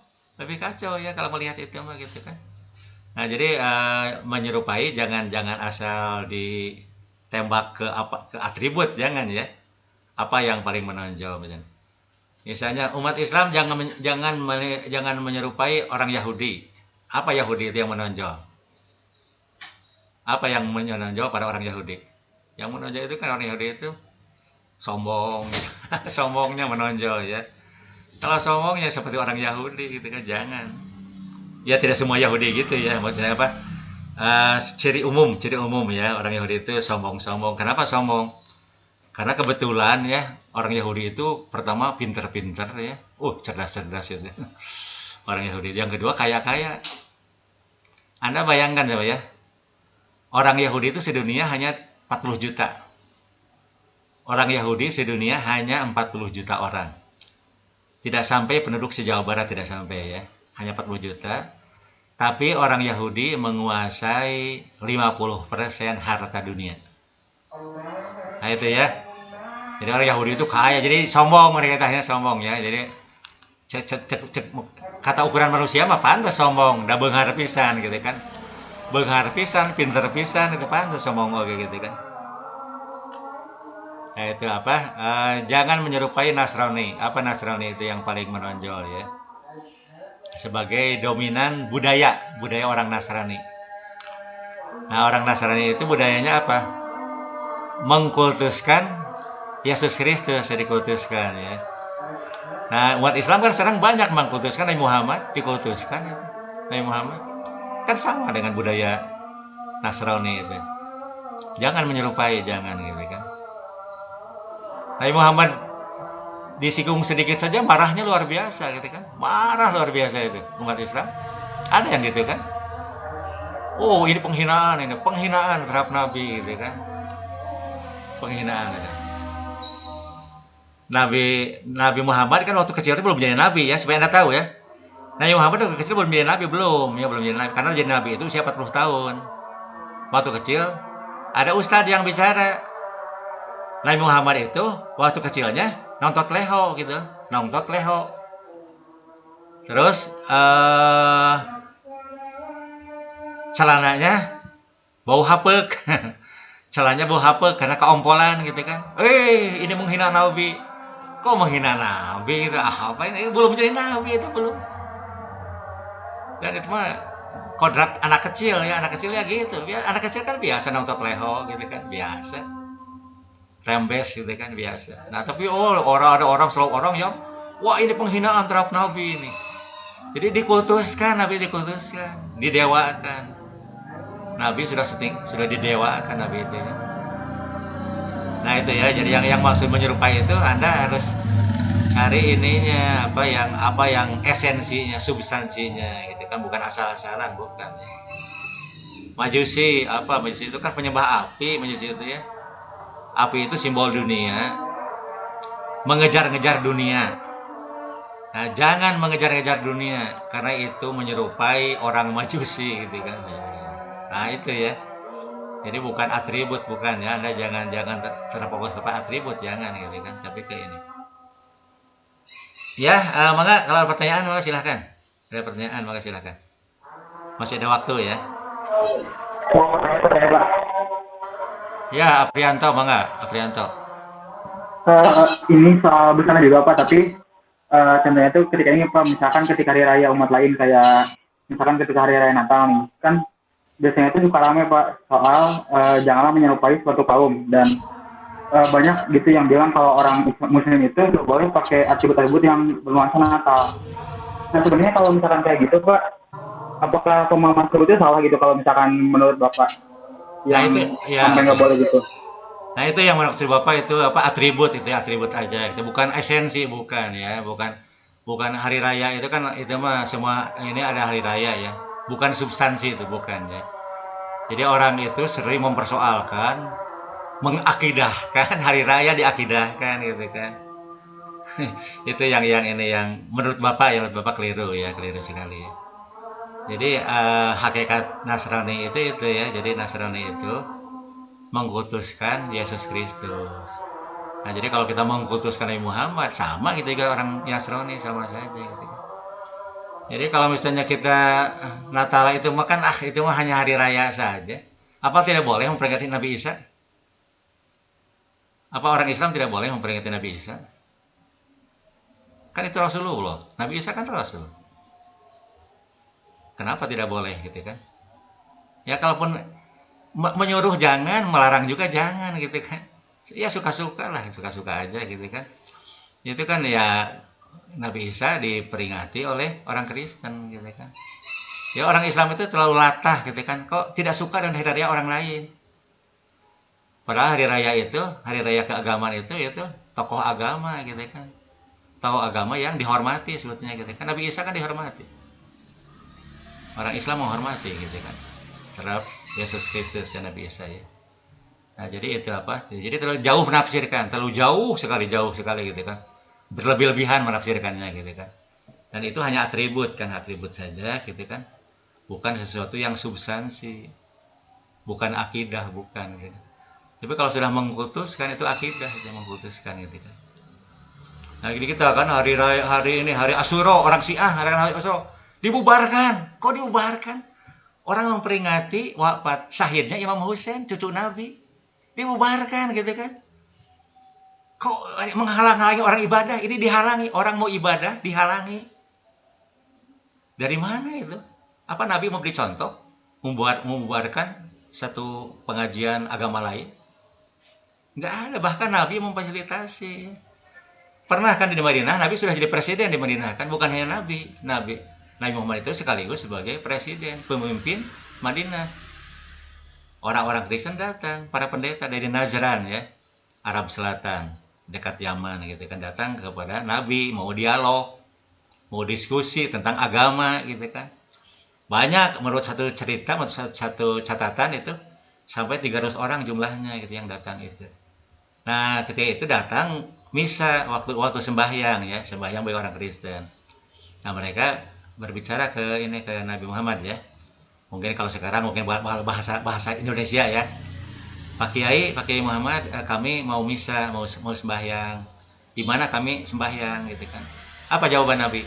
ya kalau melihat itu mah gitu kan. Nah, jadi menyerupai jangan asal ditembak ke atribut, jangan ya. Apa yang paling menonjol misalnya. Misalnya umat Islam jangan menyerupai orang Yahudi. Apa Yahudi itu yang menonjol? Apa yang menonjol pada orang Yahudi? Yang menonjol itu kan orang Yahudi itu sombong. Sombongnya menonjol ya. Kalau sombongnya seperti orang Yahudi gitu kan, jangan. Ya tidak semua Yahudi gitu ya, maksudnya apa? Ciri umum ya, orang Yahudi itu sombong. Kenapa sombong? Karena kebetulan ya orang Yahudi itu pertama pinter-pinter ya, cerdas itu orang Yahudi. Yang kedua kaya. Anda bayangkan coba ya, orang Yahudi itu sedunia hanya 40 juta. Orang Yahudi sedunia hanya 40 juta orang. Tidak sampai penduduk se-Jawa Barat, tidak sampai ya. Hanya 40 juta. Tapi orang Yahudi menguasai 50% harta dunia. Nah itu ya. Jadi orang Yahudi itu kaya. Jadi sombong, mereka hanya sombong ya. Jadi kata ukuran manusia mah pantas sombong. Da beunghar pisan gitu kan. Beunghar pisan, pinter pisan, itu pantas sombong oke gitu kan. Nah itu apa? Jangan menyerupai Nasrani. Apa Nasrani itu yang paling menonjol ya? Sebagai dominan budaya orang Nasrani. Nah, orang Nasrani itu budayanya apa? Mengkultuskan Yesus Kristus, dikultuskan ya. Nah, umat Islam kan sekarang banyak mengkultuskan Nabi Muhammad, dikultuskan itu. Nabi Muhammad kan sama dengan budaya Nasrani itu. Jangan menyerupai, jangan gitu kan. Nabi Muhammad disinggung sedikit saja marahnya luar biasa gitu kan. Marah luar biasa itu umat Islam. Ada yang gitu kan. Oh, ini penghinaan terhadap Nabi gitu kan. Penghinaan gitu. Nabi Muhammad kan waktu kecil itu belum jadi nabi ya, supaya Anda tahu ya. Nabi Muhammad waktu kecil belum jadi nabi belum jadi nabi karena jadi nabi itu usia 40 tahun. Waktu kecil ada ustadz yang bicara. Nabi Muhammad itu waktu kecilnya nontot leho. Terus celananya bau hapek. Celananya bau hapek karena keompolan gitu kan. Ini menghina Nabi. Kok menghina Nabi gitu? Apa ini? Belum jadi Nabi itu belum. Dan itu mah kodrat anak kecil ya. Anak kecilnya gitu. Anak kecil kan biasa nontot leho gitu kan. Biasa. Rembes gitu kan biasa. Nah tapi ada orang yang wah ini penghinaan terhadap Nabi ini. Jadi dikultuskan, Nabi dikultuskan, didewakan. Nabi sudah didewakan Nabi itu ya. Nah itu ya, jadi yang maksud menyerupai itu Anda harus cari ininya apa yang esensinya, substansinya gitu kan, bukan asal-asalan, bukan. Majusi itu kan penyembah api, Majusi itu ya. Api itu simbol dunia, mengejar-ngejar dunia. Nah, jangan mengejar-ngejar dunia karena itu menyerupai orang Majusi gitu kan. Nah, itu ya. Jadi bukan atribut, bukan ya. Anda jangan terfokus kepada atribut, jangan gitu kan, tapi ke ini. Ya, maka kalau ada pertanyaan maka silakan. Ada pertanyaan maka silakan. Masih ada waktu ya. Ya, Aprianto, bangga, Aprianto. Ini soal bersama juga Pak, tapi contohnya itu ketika ini Pak, misalkan ketika hari raya umat lain kayak misalkan ketika hari raya Natal nih, kan biasanya itu suka rame Pak soal janganlah menyerupai suatu kaum, dan banyak gitu yang bilang kalau orang Muslim itu nggak boleh pakai atribut-atribut yang bernuansa Natal. Nah sebenarnya kalau misalkan kayak gitu Pak, apakah pemahaman tersebut itu salah gitu kalau misalkan menurut Bapak Nah yang itu ya sampai oke. nggak boleh gitu? Nah itu yang maksud Bapak itu apa atribut itu ya, atribut aja. Itu bukan esensi, bukan ya, bukan bukan hari raya itu kan itu mah semua ini ada hari raya ya. Bukan substansi itu bukan ya. Jadi orang itu sering mempersoalkan, mengakidahkan hari raya diakidahkan gitu kan. Itu yang ini yang menurut Bapak ya menurut Bapak keliru ya, keliru sekali ya. Jadi hakikat Nasrani itu ya. Jadi Nasrani itu mengkultuskan Yesus Kristus. Nah, jadi kalau kita mengkultuskan Nabi Muhammad sama gitu juga orang Nasrani sama saja gitu. Jadi kalau misalnya kita Natal itu makan itu mah hanya hari raya saja. Apa tidak boleh memperingati Nabi Isa? Apa orang Islam tidak boleh memperingati Nabi Isa? Kan itu Rasulullah. Nabi Isa kan Rasul. Kenapa tidak boleh gitu kan? Ya kalaupun menyuruh jangan, melarang juga jangan gitu kan. Ya suka-suka lah, suka-suka aja gitu kan. Itu kan ya Nabi Isa diperingati oleh orang Kristen gitu kan. Ya orang Islam itu terlalu latah gitu kan. Kok tidak suka dengan hari raya orang lain? Padahal hari raya itu, hari raya keagamaan itu tokoh agama gitu kan. Tokoh agama yang dihormati sebetulnya gitu kan. Nabi Isa kan dihormati. Orang Islam menghormati gitu kan. Terhadap Yesus Kristus dan Nabi Isa ya. Nah, jadi itu apa? Jadi terlalu jauh menafsirkan, terlalu jauh sekali gitu kan. Berlebih-lebihan menafsirkannya gitu kan. Dan itu hanya atribut kan, atribut saja gitu kan. Bukan sesuatu yang substansi. Bukan akidah, bukan gitu. Tapi kalau sudah mengkultuskan itu akidah yang mengkultuskan gitu kan. Nah, jadi kita kan hari raya hari Asyura, orang Syiah, hari Asyura dibubarkan. Kok dibubarkan? Orang memperingati wafat syahidnya Imam Husain, cucu Nabi. Dibubarkan gitu kan. Kok menghalang-halangi orang ibadah? Ini dihalangi, orang mau ibadah dihalangi. Dari mana itu? Apa Nabi memberi contoh membubarkan satu pengajian agama lain? Enggak ada, bahkan Nabi memfasilitasi. Pernah kan di Madinah, Nabi sudah jadi presiden di Madinah kan, bukan hanya Nabi Muhammad itu sekaligus sebagai presiden, pemimpin Madinah. Orang-orang Kristen datang, para pendeta dari Najran ya, Arab Selatan, dekat Yaman gitu kan, datang kepada Nabi, mau dialog, mau diskusi tentang agama gitu kan. Banyak, menurut satu cerita, menurut satu catatan itu sampai 300 orang jumlahnya gitu yang datang itu. Nah, ketika itu datang misa waktu sembahyang ya, sembahyang bagi orang Kristen. Nah, mereka berbicara ke Nabi Muhammad ya. Mungkin kalau sekarang mungkin bahasa Indonesia ya. Pak Kiai Muhammad, kami mau misa, mau sembahyang. Di mana kami sembahyang gitu kan. Apa jawaban Nabi?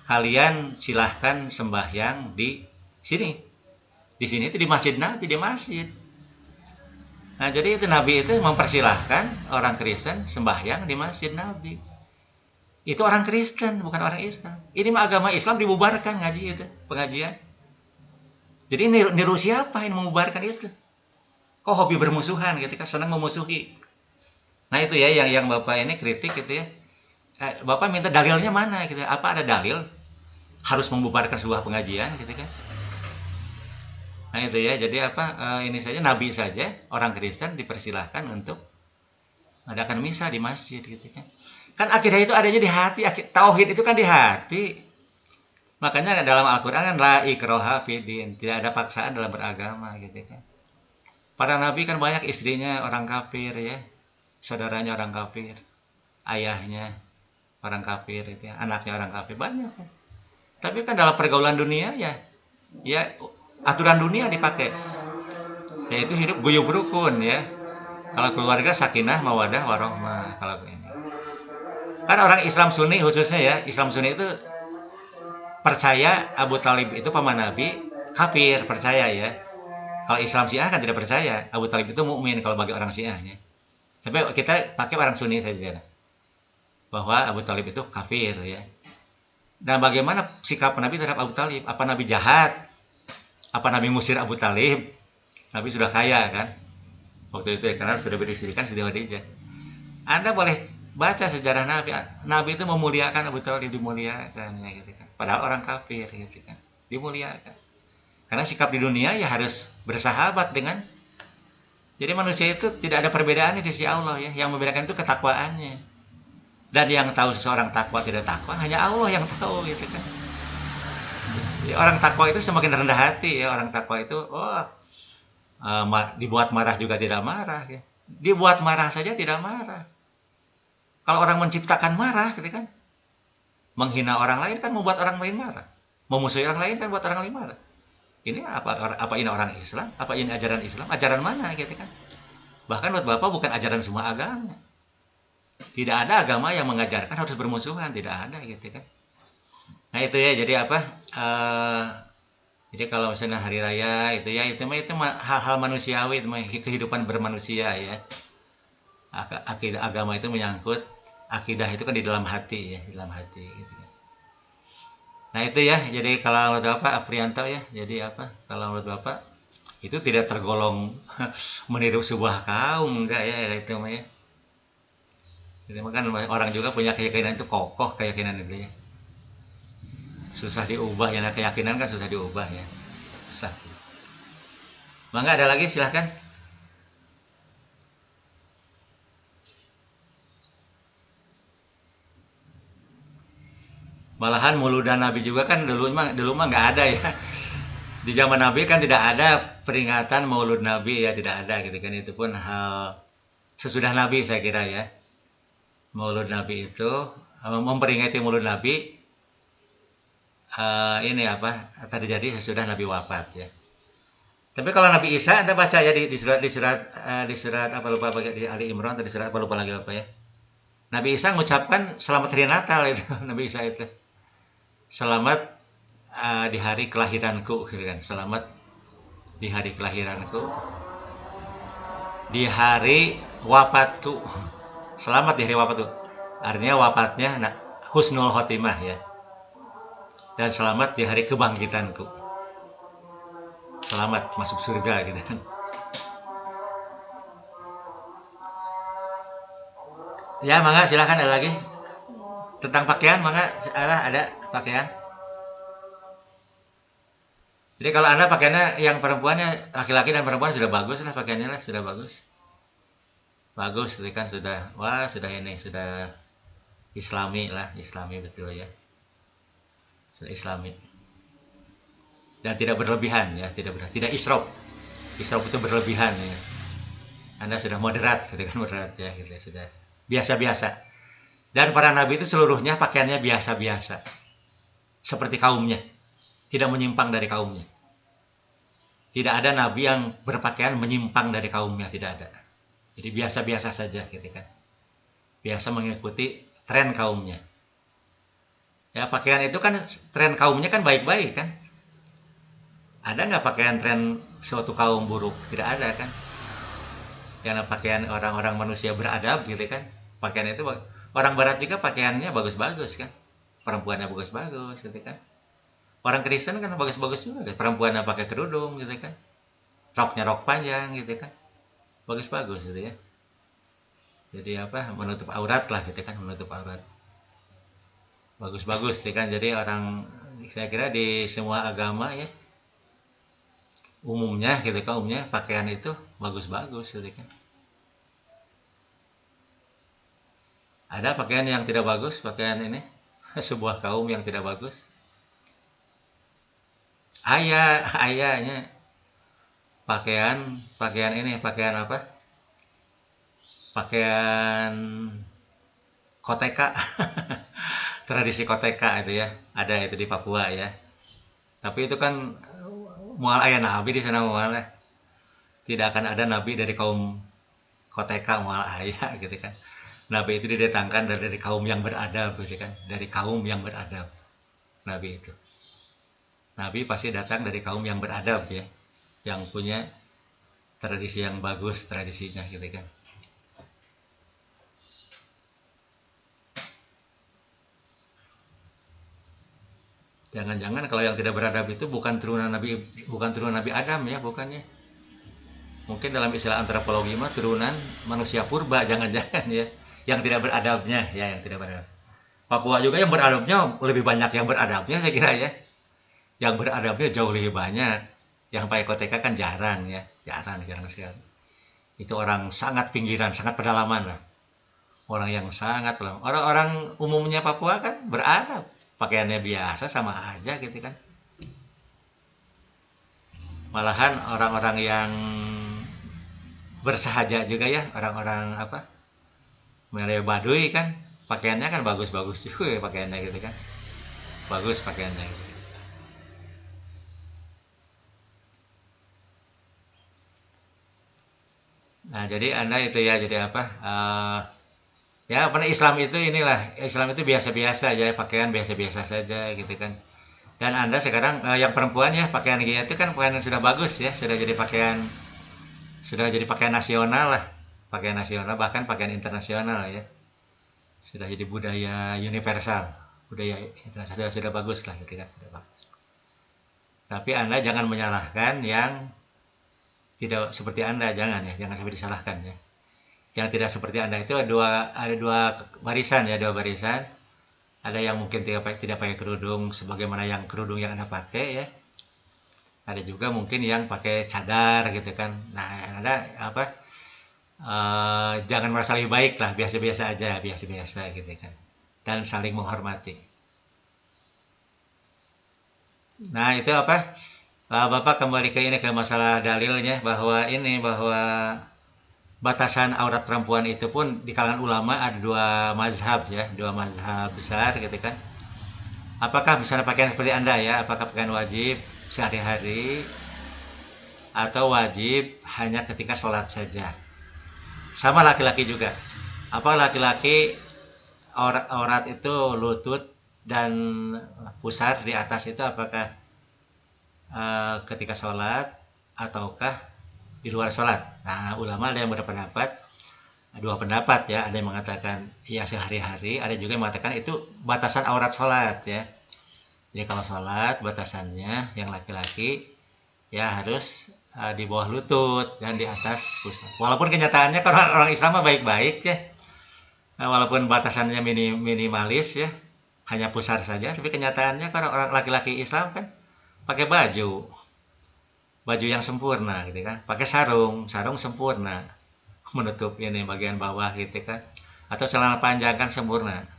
Kalian silahkan sembahyang di sini. Di sini itu di masjid Nabi, di masjid. Nah, jadi itu Nabi itu mempersilahkan orang Kristen sembahyang di masjid Nabi. Itu orang Kristen, bukan orang Islam. Ini mah agama Islam dibubarkan ngaji itu, pengajian. Jadi niru siapa yang membubarkan itu? Kok hobi bermusuhan gitu kan, senang memusuhi. Nah, itu ya yang Bapak ini kritik gitu ya. Bapak minta dalilnya mana gitu. Apa ada dalil harus membubarkan sebuah pengajian gitu kan? Nah, itu ya. Jadi ini saja Nabi saja orang Kristen dipersilahkan untuk adakan misa di masjid gitu kan. Kan akidah itu adanya di hati, tauhid itu kan di hati. Makanya dalam Al-Qur'an kan la ikraha fiddin, tidak ada paksaan dalam beragama gitu kan. Para nabi kan banyak istrinya orang kafir ya. Saudaranya orang kafir, ayahnya orang kafir itu ya, anaknya orang kafir banyak. Tapi kan dalam pergaulan dunia ya aturan dunia dipakai. Yaitu hidup guyub rukun ya. Kalau keluarga sakinah, mawadah, warohmah. Kalau ini. Kan orang Islam Sunni khususnya ya, Islam Sunni itu percaya Abu Talib itu paman Nabi, kafir percaya ya. Kalau Islam Syiah kan tidak percaya Abu Talib itu mukmin kalau bagi orang Syiah ya. Tapi kita pakai orang Sunni saja bahwa Abu Talib itu kafir ya. Dan bagaimana sikap Nabi terhadap Abu Talib? Apa Nabi jahat? Nabi ngusir Abu Talib, Nabi sudah kaya kan waktu itu ya, karena sudah beristrikan Siti Khadijah. Anda boleh baca sejarah Nabi. Nabi itu memuliakan Abu Talib, dimuliakan ya gitu kan. Padahal orang kafir gitu kan, dimuliakan. Karena sikap di dunia ya harus bersahabat dengan. Jadi manusia itu tidak ada perbedaannya di sisi Allah ya. Yang membedakan itu ketakwaannya. Dan yang tahu seseorang takwa tidak takwa hanya Allah yang tahu gitu kan. Jadi orang takwa itu semakin rendah hati ya. Orang takwa itu dibuat marah juga tidak marah ya. Dibuat marah saja tidak marah. Kalau orang menciptakan marah gitu kan, menghina orang lain kan membuat orang lain marah, memusuhi orang lain kan buat orang lain marah. Ini apa ini orang Islam? Apa ini ajaran Islam? Ajaran mana gitu kan? Bahkan buat Bapak bukan ajaran semua agama. Tidak ada agama yang mengajarkan harus bermusuhan, tidak ada gitu kan. Nah itu ya, jadi apa? Jadi kalau misalnya hari raya itu ya itu hal-hal manusiawi, itu kehidupan bermanusia ya. Akidah agama itu menyangkut akidah itu kan di dalam hati ya, di dalam hati gitu kan. Nah itu ya, jadi kalau menurut Bapak Aprianto ya, jadi apa? Kalau menurut Bapak itu tidak tergolong meniru sebuah kaum, enggak ya itu mah ya. Jadi kan orang juga punya keyakinan itu kokoh keyakinan itu ya. Susah diubah ya, keyakinan kan susah diubah ya. Susah. Mangga ada lagi silahkan. Malahan muludan Nabi juga kan dulu mah nggak ada ya. Di zaman Nabi kan tidak ada peringatan Maulud Nabi ya, tidak ada gitu kan. Itu pun hal sesudah Nabi saya kira ya. Maulud Nabi itu memperingati Maulud Nabi ini apa terjadi sesudah Nabi wafat ya. Tapi kalau Nabi Isa Anda baca ya di surat apa lupa di Ali Imran atau di surat apa lupa lagi apa ya. Nabi Isa mengucapkan selamat hari Natal itu Nabi Isa itu. Selamat di hari kelahiranku gitu kan. Selamat di hari kelahiranku. Di hari wafatku. Selamat di hari wafatku. Artinya wafatnya husnul khotimah ya. Dan selamat di hari kebangkitanku. Selamat masuk surga gitu kan. Ya, mangga silakan ada lagi. Tentang pakaian, mangga ada pakaian. Jadi kalau Anda pakaiannya yang perempuannya laki-laki dan perempuan sudah bagus lah pakaiannya lah, sudah bagus. Bagus, itu kan sudah sudah Islami lah, Islami betul ya. Sudah Islami. Dan tidak berlebihan ya, tidak israf. Israf itu berlebihan ya. Anda sudah moderat, gitu kan moderat ya, gitu sudah biasa-biasa. Dan para nabi itu seluruhnya pakaiannya biasa-biasa. Seperti kaumnya. Tidak menyimpang dari kaumnya. Tidak ada nabi yang berpakaian menyimpang dari kaumnya, tidak ada. Jadi biasa-biasa saja gitu kan. Biasa mengikuti tren kaumnya. Ya pakaian itu kan tren kaumnya kan baik-baik kan. Ada nggak pakaian tren suatu kaum buruk? Tidak ada kan. Karena pakaian orang-orang manusia beradab gitu kan. Pakaian itu orang barat juga pakaiannya bagus-bagus kan. Perempuannya bagus-bagus gitu kan. Orang Kristen kan bagus-bagus juga. Perempuannya pakai kerudung gitu kan. Roknya rok panjang gitu kan. Bagus-bagus gitu ya. Jadi apa? Menutup aurat lah gitu kan. Menutup aurat. Bagus-bagus gitu kan. Jadi orang saya kira di semua agama ya. Umumnya gitu kan. Umumnya pakaian itu bagus-bagus gitu kan. Ada pakaian yang tidak bagus. Pakaian ini. Sebuah kaum yang tidak bagus. Ayahnya pakaian ini pakaian apa? Pakaian koteka. Tradisi koteka itu ya, ada itu di Papua ya. Tapi itu kan mual ayah nabi di sana mual. Tidak akan ada nabi dari kaum koteka mual ayah gitu kan. Nabi itu didatangkan dari kaum yang beradab gitu kan, dari kaum yang beradab. Nabi itu. Nabi pasti datang dari kaum yang beradab ya, yang punya tradisi yang bagus tradisinya gitu kan. Jangan-jangan kalau yang tidak beradab itu bukan turunan Nabi Adam ya, bukannya. Mungkin dalam istilah antropologi mah turunan manusia purba, jangan-jangan ya, yang tidak beradabnya ya, yang tidak beradab. Papua juga yang beradabnya lebih banyak yang beradabnya saya kira ya. Yang beradabnya jauh lebih banyak. Yang pakai koteka kan jarang ya, jarang sekali. Itu orang sangat pinggiran, sangat pedalaman lah. Orang yang sangat pedalaman. Orang-orang umumnya Papua kan beradab, pakaiannya biasa sama aja gitu kan. Malahan orang-orang yang bersahaja juga ya, orang-orang apa, Malay Baduy kan, pakaiannya kan bagus-bagus juga ya, pakaiannya gitu kan, bagus pakaiannya gitu. Nah jadi Anda itu ya, jadi apa, ya pada Islam itu inilah, Islam itu biasa-biasa aja, pakaian biasa-biasa saja gitu kan. Dan Anda sekarang yang perempuan ya, pakaian dia itu kan pakaian yang sudah bagus ya, sudah jadi pakaian nasional lah, pakaian nasional, bahkan pakaian internasional ya, sudah jadi budaya universal, budaya internasional, sudah bagus lah gitu kan, sudah bagus. Tapi Anda jangan menyalahkan yang tidak seperti Anda, jangan sampai disalahkan ya. Yang tidak seperti Anda itu ada dua barisan ya, dua barisan. Ada yang mungkin tidak pakai kerudung sebagaimana yang kerudung yang Anda pakai ya. Ada juga mungkin yang pakai cadar gitu kan. Nah, ada apa? Jangan merasa lebih baik lah, biasa-biasa aja, biasa-biasa gitu kan. Dan saling menghormati. Nah, itu apa? Bapak kembali ke masalah dalilnya bahwa batasan aurat perempuan itu pun di kalangan ulama ada dua mazhab ya, dua mazhab besar gitu kan. Apakah misalnya pakaian seperti Anda ya, apakah pakaian wajib sehari-hari atau wajib hanya ketika sholat saja? Sama laki-laki juga. Apa laki-laki aurat itu lutut dan pusar di atas itu apakah ketika sholat ataukah di luar sholat? Nah, ulama ada yang berpendapat, dua pendapat ya, ada yang mengatakan ya sehari-hari, ada juga yang mengatakan itu batasan aurat sholat ya. Jadi kalau sholat batasannya yang laki-laki ya harus di bawah lutut dan di atas pusar. Walaupun kenyataannya kalau orang Islam baik-baik ya, walaupun batasannya minimalis ya, hanya pusar saja, tapi kenyataannya kalau orang laki-laki Islam kan pakai baju yang sempurna gitu kan, pakai sarung sempurna menutup ini bagian bawah gitu kan, atau celana panjang kan sempurna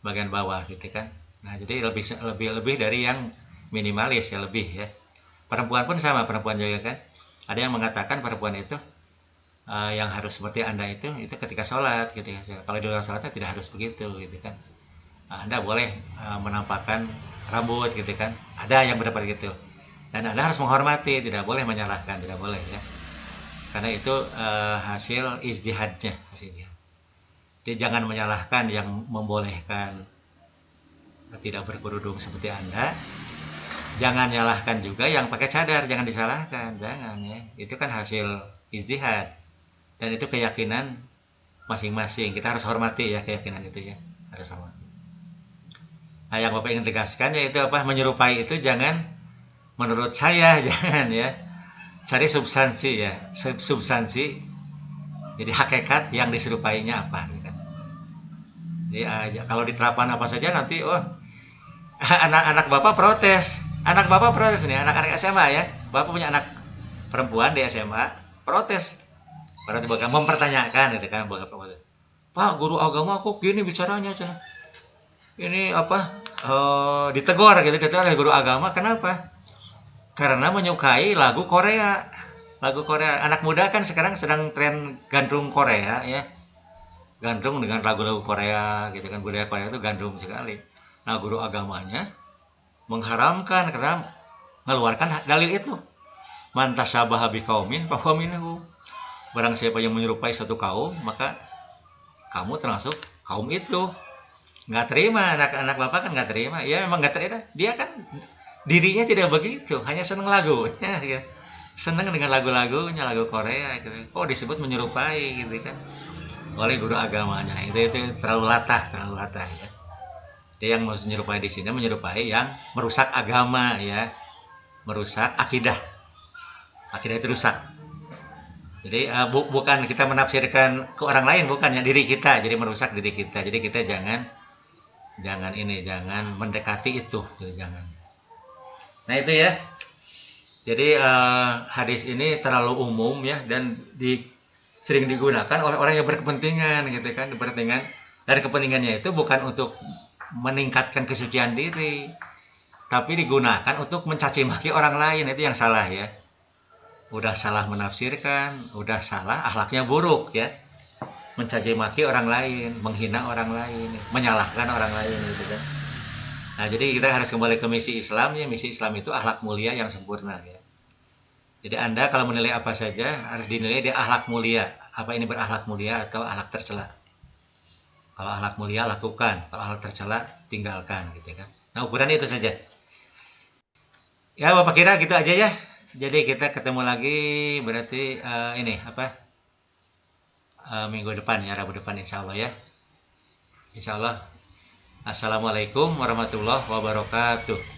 bagian bawah gitu kan. Nah jadi lebih dari yang minimalis ya, lebih ya. Perempuan pun sama, perempuan juga kan ada yang mengatakan perempuan itu yang harus seperti Anda itu ketika sholat gitu ya. Kalau di luar sholatnya tidak harus begitu gitu kan. Anda boleh menampakkan rambut gitu kan, ada yang berpendapat gitu. Dan Anda harus menghormati, tidak boleh menyalahkan, tidak boleh ya. Karena itu hasil ijtihadnya, Jadi jangan menyalahkan yang membolehkan tidak berkerudung seperti Anda. Jangan nyalahkan juga yang pakai cadar, jangan disalahkan, jangan ya. Itu kan hasil ijtihad. Dan itu keyakinan masing-masing. Kita harus hormati ya keyakinan itu ya, harus hormati. Nah, yang Bapak ingin tegaskan yaitu apa? Menyerupai itu jangan, menurut saya jangan ya. Cari substansi ya, substansi. Jadi hakikat yang diserupainya apa gitu kan. Jadi kalau diterapkan apa saja nanti anak-anak Bapak protes. Anak Bapak protes nih, anak-anak SMA ya. Bapak punya anak perempuan di SMA, protes. Berarti bakal mempertanyakan gitu kan, Pak, guru agama kok gini bicaranya cina. Ini apa? Ditegur gitu oleh guru agama. Kenapa? Karena menyukai lagu Korea. Anak muda kan sekarang sedang tren gandrung Korea ya. Gandrung dengan lagu-lagu Korea gitu kan, budaya Korea itu gandrung sekali. Nah, guru agamanya mengharamkan karena mengeluarkan dalil itu. Man tasyabaha biqaumin fahuwa minhu. Barang siapa yang menyerupai suatu kaum, maka kamu termasuk kaum itu. Nggak terima, anak-anak Bapak kan nggak terima. Ya memang nggak terima. Dia kan dirinya tidak begitu, hanya seneng lagu. Seneng dengan lagu-lagunya, lagu Korea gitu. Kok disebut menyerupai gitu kan oleh guru agamanya. Itu terlalu latah ya. Dia yang menyerupai di sini menyerupai yang merusak agama ya, merusak akidah. Akidah itu rusak. Jadi bukan kita menafsirkan ke orang lain, bukan ya, diri kita. Jadi merusak diri kita. Jadi kita jangan mendekati itu, gitu, jangan. Nah itu ya. Jadi hadis ini terlalu umum ya, dan sering digunakan oleh orang yang berkepentingan gitu kan, berkepentingan, dan kepentingannya itu bukan untuk meningkatkan kesucian diri, tapi digunakan untuk mencaci maki orang lain. Itu yang salah ya. Udah salah menafsirkan, udah salah, akhlaknya buruk ya. Mencaci maki orang lain, menghina orang lain, menyalahkan orang lain gitu kan. Nah, jadi kita harus kembali ke misi Islam ya. Misi Islam itu akhlak mulia yang sempurna ya. Jadi Anda kalau menilai apa saja harus dinilai dia akhlak mulia. Apa ini berakhlak mulia atau akhlak tercela? Kalau akhlak mulia lakukan, kalau akhlak tercela tinggalkan gitu kan. Nah, ukuran itu saja. Ya, Bapak kira gitu aja ya. Jadi kita ketemu lagi berarti minggu depan ya, Rabu depan insya Allah ya. Insya Allah. Assalamualaikum warahmatullahi wabarakatuh.